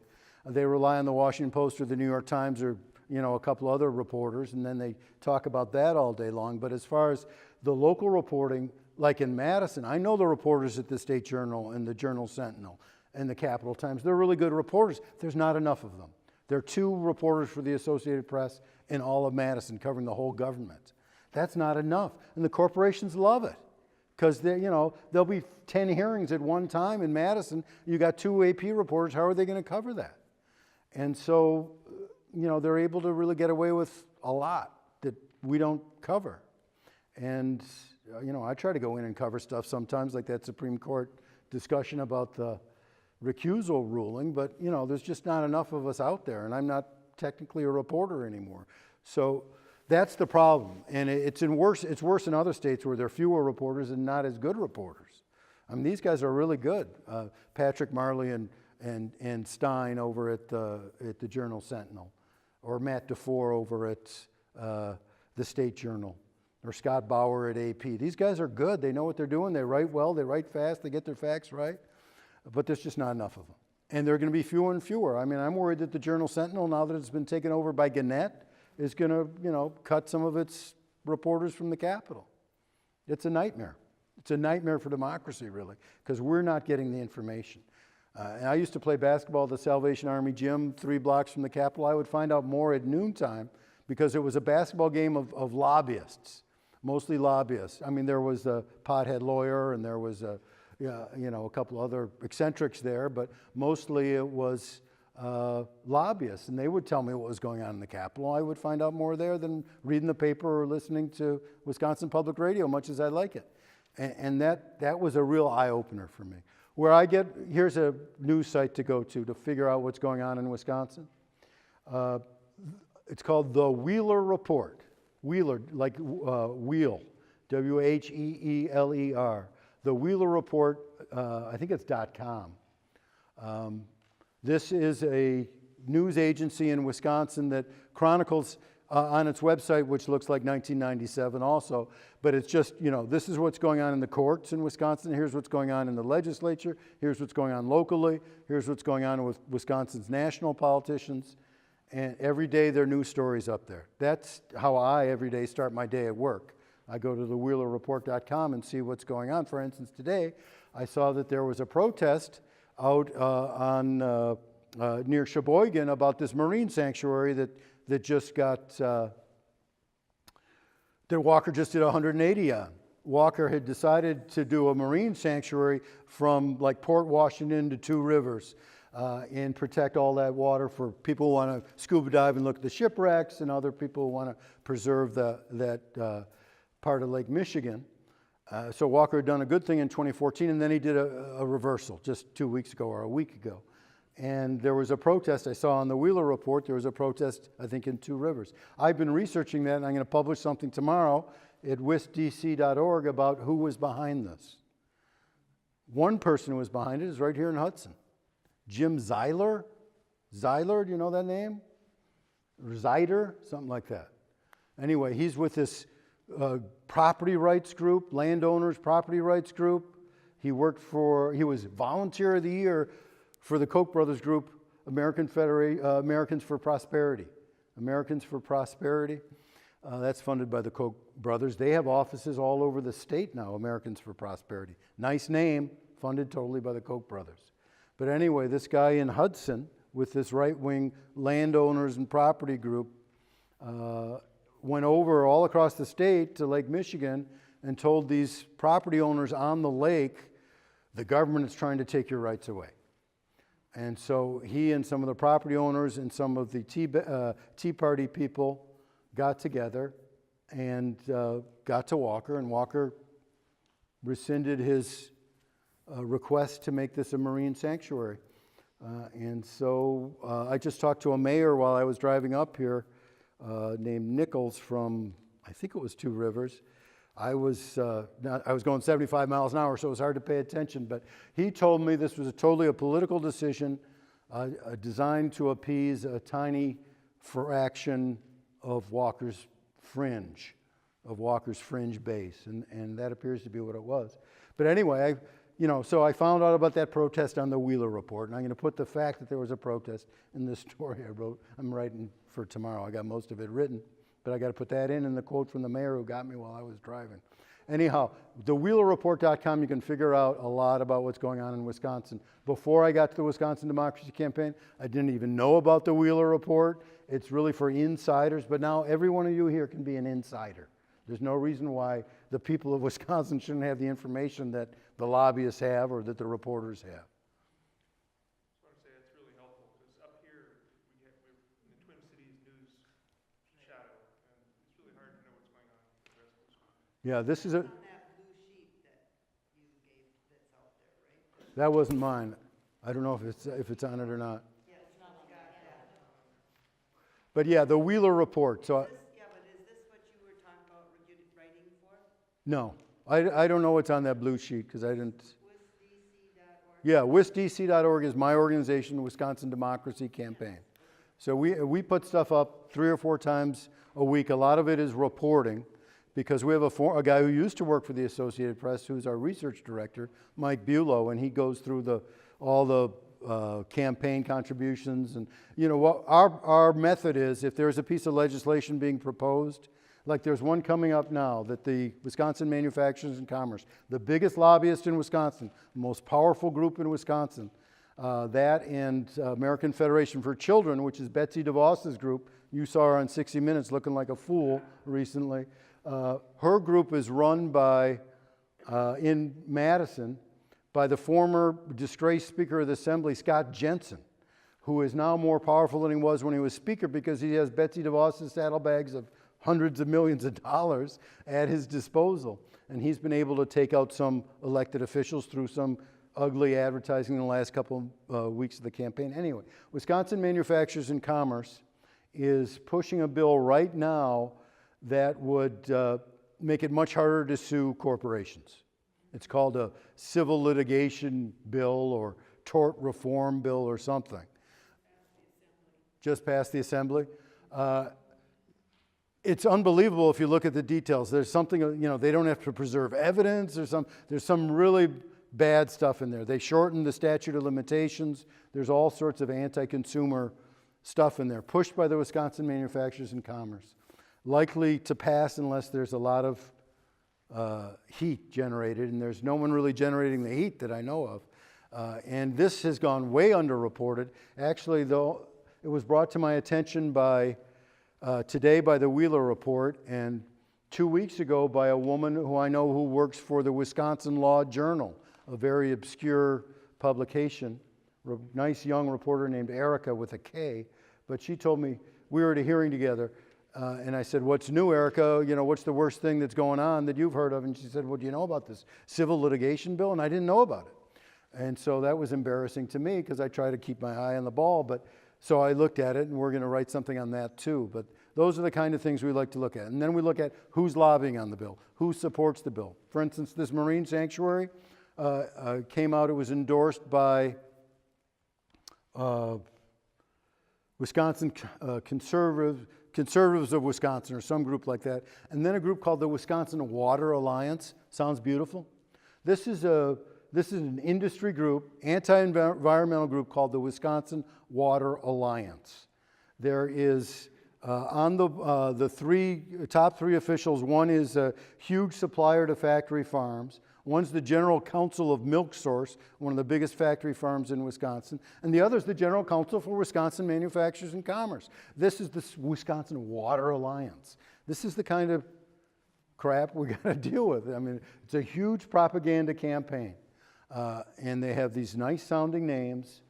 S2: They rely on the Washington Post or the New York Times or a couple other reporters, and then they talk about that all day long. But as far as the local reporting, like in Madison, I know the reporters at the State Journal and the Journal Sentinel and the Capital Times. They're really good reporters. There's not enough of them. There are 2 reporters for the Associated Press in all of Madison covering the whole government. That's not enough. And the corporations love it, because there'll be 10 hearings at one time in Madison. You got 2 AP reporters. How are they going to cover that? And so, they're able to really get away with a lot that we don't cover. And, I try to go in and cover stuff sometimes, like that Supreme Court discussion about the recusal ruling, but, there's just not enough of us out there, and I'm not technically a reporter anymore. So that's the problem. And it's worse in other states where there are fewer reporters and not as good reporters. These guys are really good. Patrick Marley and Stein over at the Journal Sentinel, or Matt DeFore over at the State Journal, or Scott Bauer at AP. These guys are good. They know what they're doing. They write well. They write fast. They get their facts right. But there's just not enough of them. And they're going to be fewer and fewer. I'm worried that the Journal Sentinel, now that it's been taken over by Gannett, is going to, cut some of its reporters from the Capitol. It's a nightmare. It's a nightmare for democracy, really, because we're not getting the information. And I used to play basketball at the Salvation Army gym 3 blocks from the Capitol. I would find out more at noontime, because it was a basketball game of lobbyists, mostly lobbyists. There was a pothead lawyer, and there was a couple other eccentrics there, but mostly it was lobbyists, and they would tell me what was going on in the Capitol. I would find out more there than reading the paper or listening to Wisconsin Public Radio, much as I like it. And that was a real eye-opener for me. Here's a news site to go to figure out what's going on in Wisconsin. It's called the Wheeler Report. Wheeler, like wheel, WHEELER. The Wheeler Report, I think it's .com. This is a news agency in Wisconsin that chronicles on its website, which looks like 1997 also, but it's just, this is what's going on in the courts in Wisconsin. Here's what's going on in the legislature. Here's what's going on locally. Here's what's going on with Wisconsin's national politicians. And every day there are new stories up there. That's how I every day start my day at work. I go to the wheelerreport.com and see what's going on. For instance, today I saw that there was a protest out near Sheboygan about this marine sanctuary that just got, that Walker just did 180 on. Walker had decided to do a marine sanctuary from like Port Washington to Two Rivers and protect all that water for people who want to scuba dive and look at the shipwrecks and other people who want to preserve that part of Lake Michigan. So Walker had done a good thing in 2014, and then he did a reversal just 2 weeks ago or a week ago. And there was a protest I saw on the Wheeler Report. There was a protest, I think, in Two Rivers. I've been researching that, and I'm going to publish something tomorrow at wisdc.org about who was behind this. One person who was behind it is right here in Hudson. Jim Zeiler. Zeiler, do you know that name? Or Zeider, something like that. Anyway, he's with this property rights group, landowners property rights group. He was volunteer of the year for the Koch brothers group, Americans for Prosperity. Americans for Prosperity. That's funded by the Koch brothers. They have offices all over the state now, Americans for Prosperity. Nice name, funded totally by the Koch brothers. But anyway, this guy in Hudson with this right-wing landowners and property group went over all across the state to Lake Michigan and told these property owners on the lake, the government is trying to take your rights away. And so he and some of the property owners and some of the Tea Party people got together and got to Walker, and Walker rescinded his request to make this a marine sanctuary. And so I just talked to a mayor while I was driving up here named Nichols from, I think it was Two Rivers. I was going 75 miles an hour, so it was hard to pay attention, but he told me this was totally a political decision designed to appease a tiny fraction of Walker's fringe base, and that appears to be what it was. But anyway, so I found out about that protest on the Wheeler Report, and I'm going to put the fact that there was a protest in this story I'm writing for tomorrow. I got most of it written, but I got to put that in the quote from the mayor who got me while I was driving. Anyhow, the wheelerreport.com, you can figure out a lot about what's going on in Wisconsin. Before I got to the Wisconsin Democracy Campaign, I didn't even know about the Wheeler Report. It's really for insiders, but now every one of you here can be an insider. There's no reason why the people of Wisconsin shouldn't have the information that the lobbyists have or that the reporters have.
S6: I just want to say it's really helpful because up here we're in the Twin Cities news shadow, and it's really hard to know what's going on in the rest of Wisconsin.
S2: Yeah, this is a.
S3: On that blue sheet that you gave that's out there, right?
S2: That wasn't mine. I don't know if it's on it or not.
S3: Yes, it's got that.
S2: But yeah, the Wheeler Report. So
S3: Yeah, but is this what you were talking about writing for?
S2: no, I don't know what's on that blue sheet because I didn't.
S3: WisDC.org?
S2: Yeah, WisDC.org is my organization, the Wisconsin Democracy Campaign. So we put stuff up 3 or 4 times a week. A lot of it is reporting because we have a guy who used to work for the Associated Press who's our research director, Mike Bulow, and he goes through all the campaign contributions. And what our method is, if there's a piece of legislation being proposed, like there's one coming up now that the Wisconsin Manufacturers and Commerce, the biggest lobbyist in Wisconsin, the most powerful group in Wisconsin, that and American Federation for Children, which is Betsy DeVos's group. You saw her on 60 Minutes looking like a fool recently. Her group is run by, in Madison, by the former disgraced Speaker of the Assembly, Scott Jensen, who is now more powerful than he was when he was Speaker because he has Betsy DeVos's saddlebags of hundreds of millions of dollars at his disposal. And he's been able to take out some elected officials through some ugly advertising in the last couple of weeks of the campaign. Anyway, Wisconsin Manufacturers and Commerce is pushing a bill right now that would make it much harder to sue corporations. It's called a civil litigation bill or tort reform bill or something. Just passed the Assembly. It's unbelievable if you look at the details. There's something, they don't have to preserve evidence. There's some really bad stuff in there. They shortened the statute of limitations. There's all sorts of anti-consumer stuff in there, pushed by the Wisconsin Manufacturers and Commerce, likely to pass unless there's a lot of heat generated, and there's no one really generating the heat that I know of. And this has gone way underreported. Actually, though, it was brought to my attention by today by the Wheeler Report, and 2 weeks ago by a woman who I know who works for the Wisconsin Law Journal, a very obscure publication. Nice young reporter named Erica with a K, but she told me, we were at a hearing together, and I said, what's new, Erica? You know, what's the worst thing that's going on that you've heard of? And she said, well, do you know about this civil litigation bill? And I didn't know about it. And so that was embarrassing to me because I try to keep my eye on the ball. But so I looked at it, and we're going to write something on that too. But those are the kind of things we like to look at. And then we look at who's lobbying on the bill, who supports the bill. For instance, this marine sanctuary came out, it was endorsed by Wisconsin Conservatives of Wisconsin, or some group like that, and then a group called the Wisconsin Water Alliance. Sounds beautiful. This is an industry group, anti-environmental group called the Wisconsin Water Alliance. There is on the top three officials, one is a huge supplier to factory farms. One's the General Counsel of Milk Source, one of the biggest factory farms in Wisconsin. And the other is the General Counsel for Wisconsin Manufacturers and Commerce. This is the Wisconsin Water Alliance. This is the kind of crap we got to deal with. I mean, it's a huge propaganda campaign. And they have these nice sounding names,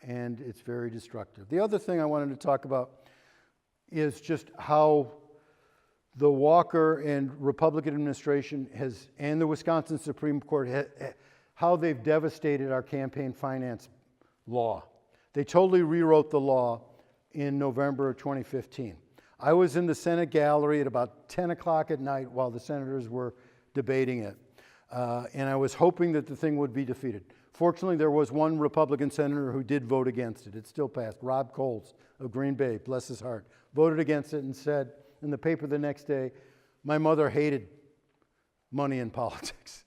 S2: and it's very destructive. The other thing I wanted to talk about is just how the Walker and Republican administration and the Wisconsin Supreme Court, how they've devastated our campaign finance law. They totally rewrote the law in November of 2015. I was in the Senate gallery at about 10 o'clock at night while the senators were debating it. And I was hoping that the thing would be defeated. Fortunately, there was one Republican senator who did vote against it. It still passed. Rob Coles of Green Bay, bless his heart, voted against it and said in the paper the next day, my mother hated money in politics.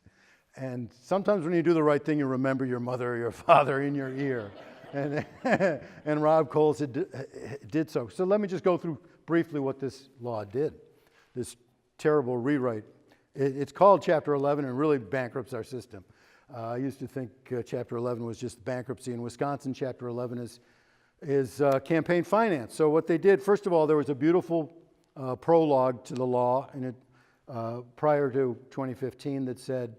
S2: And sometimes when you do the right thing, you remember your mother or your father in your ear. And Rob Coles did so. So let me just go through briefly what this law did, this terrible rewrite. It's called Chapter 11 and really bankrupts our system. I used to think Chapter 11 was just bankruptcy. In Wisconsin, Chapter 11 is campaign finance. So what they did, first of all, there was a beautiful prologue to the law prior to 2015 that said,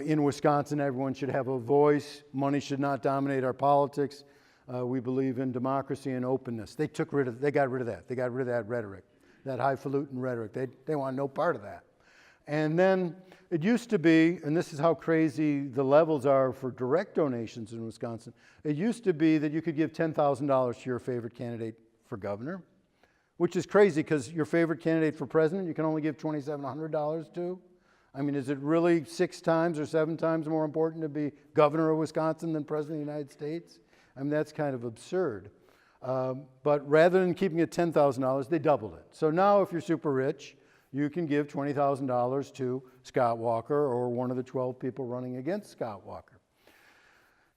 S2: in Wisconsin, everyone should have a voice. Money should not dominate our politics. We believe in democracy and openness. They got rid of that. They got rid of that rhetoric, that highfalutin rhetoric. They want no part of that. And then it used to be, and this is how crazy the levels are for direct donations in Wisconsin, it used to be that you could give $10,000 to your favorite candidate for governor, which is crazy because your favorite candidate for president you can only give $2,700 to. I mean, is it really 6 times or 7 times more important to be governor of Wisconsin than president of the United States? I mean, that's kind of absurd. But rather than keeping it $10,000, they doubled it. So now if you're super rich, you can give $20,000 to Scott Walker or one of the 12 people running against Scott Walker.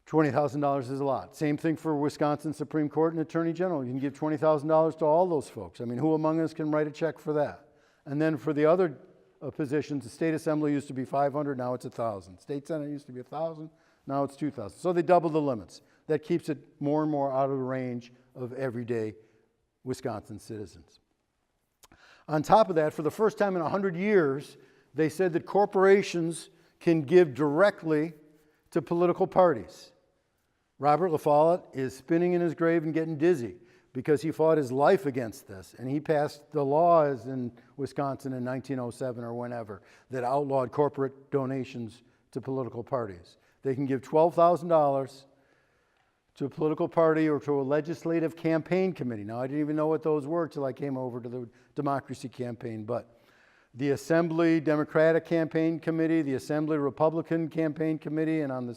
S2: $20,000 is a lot. Same thing for Wisconsin Supreme Court and Attorney General. You can give $20,000 to all those folks. I mean, who among us can write a check for that? And then for the other positions, the state assembly used to be $500, now it's $1,000. State Senate used to be $1,000, now it's $2,000. So they doubled the limits. That keeps it more and more out of the range of everyday Wisconsin citizens. On top of that, for the first time in 100 years, they said that corporations can give directly to political parties. Robert La Follette is spinning in his grave and getting dizzy because he fought his life against this. And he passed the laws in Wisconsin in 1907 or whenever that outlawed corporate donations to political parties. They can give $12,000 to a political party or to a legislative campaign committee. Now, I didn't even know what those were till I came over to the Democracy Campaign, but the Assembly Democratic Campaign Committee, the Assembly Republican Campaign Committee, and on the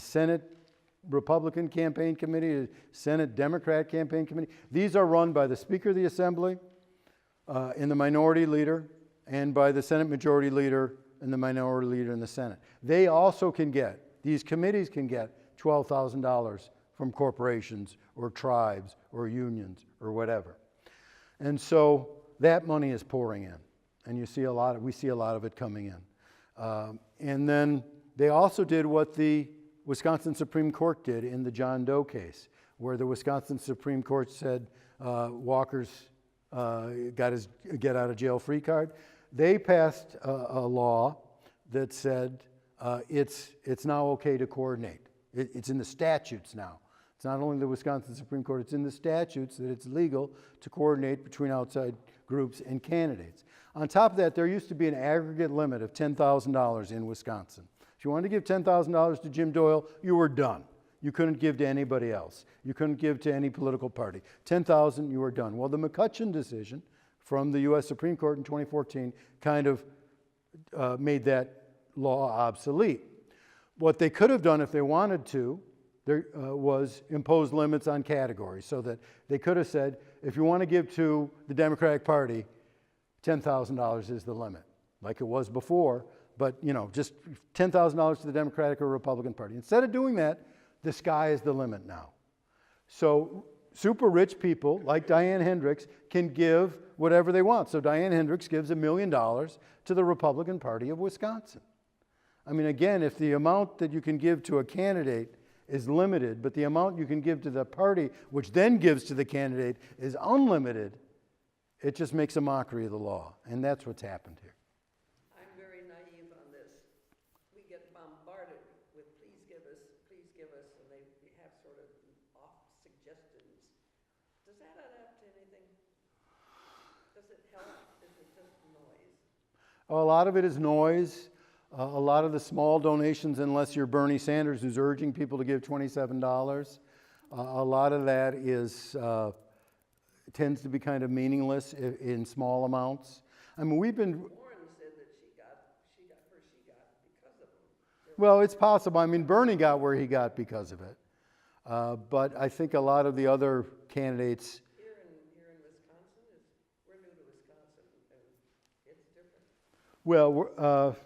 S2: Senate Republican Campaign Committee, the Senate Democrat Campaign Committee. These are run by the Speaker of the Assembly and the Minority Leader, and by the Senate Majority Leader and the Minority Leader in the Senate. They also can get, these committees can get $12,000 from corporations or tribes or unions or whatever. And so that money is pouring in, and we see a lot of it coming in. And then they also did what the Wisconsin Supreme Court did in the John Doe case, where the Wisconsin Supreme Court said Walker's got his get out of jail free card. They passed a law that said it's now okay to coordinate. It's in the statutes now. It's not only the Wisconsin Supreme Court, it's in the statutes that it's legal to coordinate between outside groups and candidates. On top of that, there used to be an aggregate limit of $10,000 in Wisconsin. If you wanted to give $10,000 to Jim Doyle, you were done. You couldn't give to anybody else. You couldn't give to any political party. $10,000, you were done. Well, the McCutcheon decision from the U.S. Supreme Court in 2014 kind of made that law obsolete. What they could have done if they wanted to was impose limits on categories, so that they could have said, if you want to give to the Democratic Party, $10,000 is the limit, like it was before, but just $10,000 to the Democratic or Republican Party. Instead of doing that, the sky is the limit now. So super rich people like Diane Hendricks can give whatever they want. So Diane Hendricks gives $1 million to the Republican Party of Wisconsin. I mean, again, if the amount that you can give to a candidate is limited, but the amount you can give to the party, which then gives to the candidate, is unlimited, it just makes a mockery of the law. And that's what's happened here.
S3: I'm very naive on this. We get bombarded with please give us, and they have sort of off suggestions. Does that add up to anything? Does it help? Is it just noise?
S2: A lot of it is noise. A lot of the small donations, unless you're Bernie Sanders, who's urging people to give $27, a lot of that tends to be kind of meaningless in small amounts. I mean, we've been...
S3: Warren said that she got where she got because of them.
S2: Well, it's possible. I mean, Bernie got where he got because of it. But I think a lot of the other candidates...
S3: Here in Wisconsin, we're new to Wisconsin, and it's different.
S2: Well,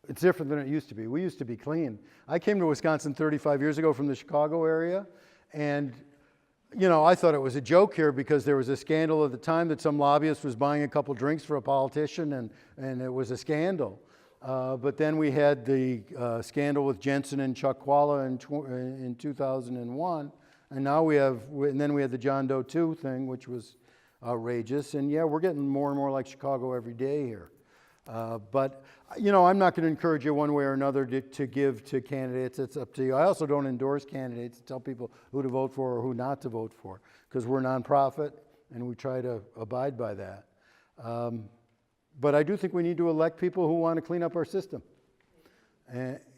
S2: it's different than it used to be. We used to be clean. I came to Wisconsin 35 years ago from the Chicago area, and I thought it was a joke here because there was a scandal at the time that some lobbyist was buying a couple drinks for a politician, and it was a scandal. But then we had the scandal with Jensen and Chuckwalla in 2001, and then we had the John Doe 2 thing, which was outrageous. And yeah, we're getting more and more like Chicago every day here. But I'm not going to encourage you one way or another to give to candidates. It's up to you. I also don't endorse candidates to tell people who to vote for or who not to vote for, because we're a nonprofit and we try to abide by that. But I do think we need to elect people who want to clean up our system.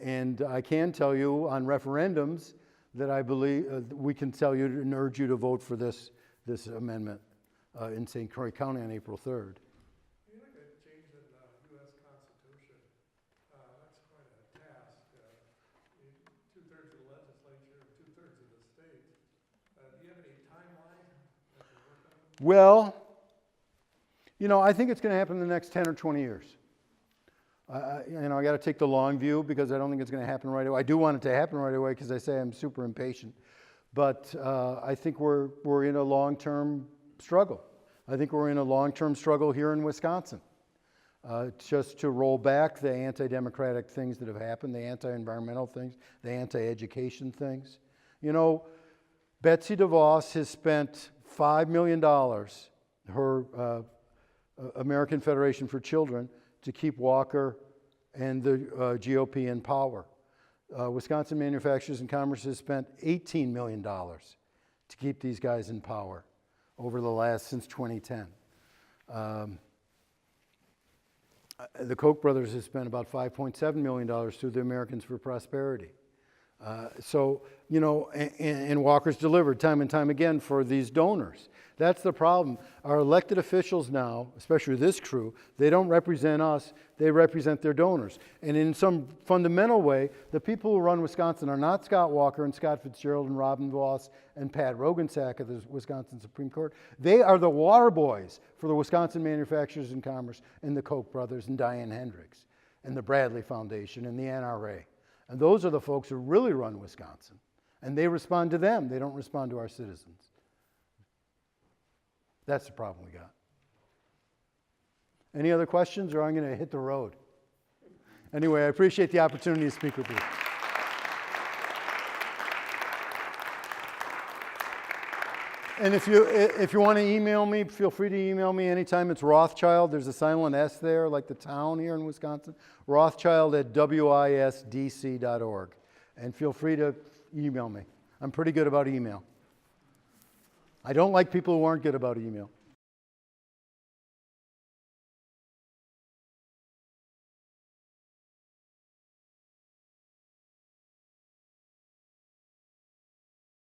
S2: And I can tell you on referendums that I believe we can tell you and urge you to vote for this amendment in St. Croix County on April 3rd. Well, I think it's going to happen in the next 10 or 20 years. I got to take the long view because I don't think it's going to happen right away. I do want it to happen right away because I say I'm super impatient. But I think we're in a long-term struggle. I think we're in a long-term struggle here in Wisconsin. Just to roll back the anti-democratic things that have happened, the anti-environmental things, the anti-education things. Betsy DeVos has spent $5 million, her American Federation for Children, to keep Walker and the GOP in power. Wisconsin Manufacturers and Commerce has spent $18 million to keep these guys in power since 2010. The Koch brothers have spent about $5.7 million through the Americans for Prosperity. And Walker's delivered time and time again for these donors. That's the problem. Our elected officials now, especially this crew, they don't represent us, they represent their donors. And in some fundamental way, the people who run Wisconsin are not Scott Walker and Scott Fitzgerald and Robin Voss and Pat Rogensack of the Wisconsin Supreme Court. They are the water boys for the Wisconsin Manufacturers and Commerce and the Koch brothers and Diane Hendricks and the Bradley Foundation and the NRA. And those are the folks who really run Wisconsin. And they respond to them. They don't respond to our citizens. That's the problem we got. Any other questions, or I'm going to hit the road? Anyway, I appreciate the opportunity to speak with you. And if you want to email me, feel free to email me anytime. It's Rothschild. There's a silent S there, like the town here in Wisconsin. Rothschild@wisdc.org. And feel free to email me. I'm pretty good about email. I don't like people who aren't good about email.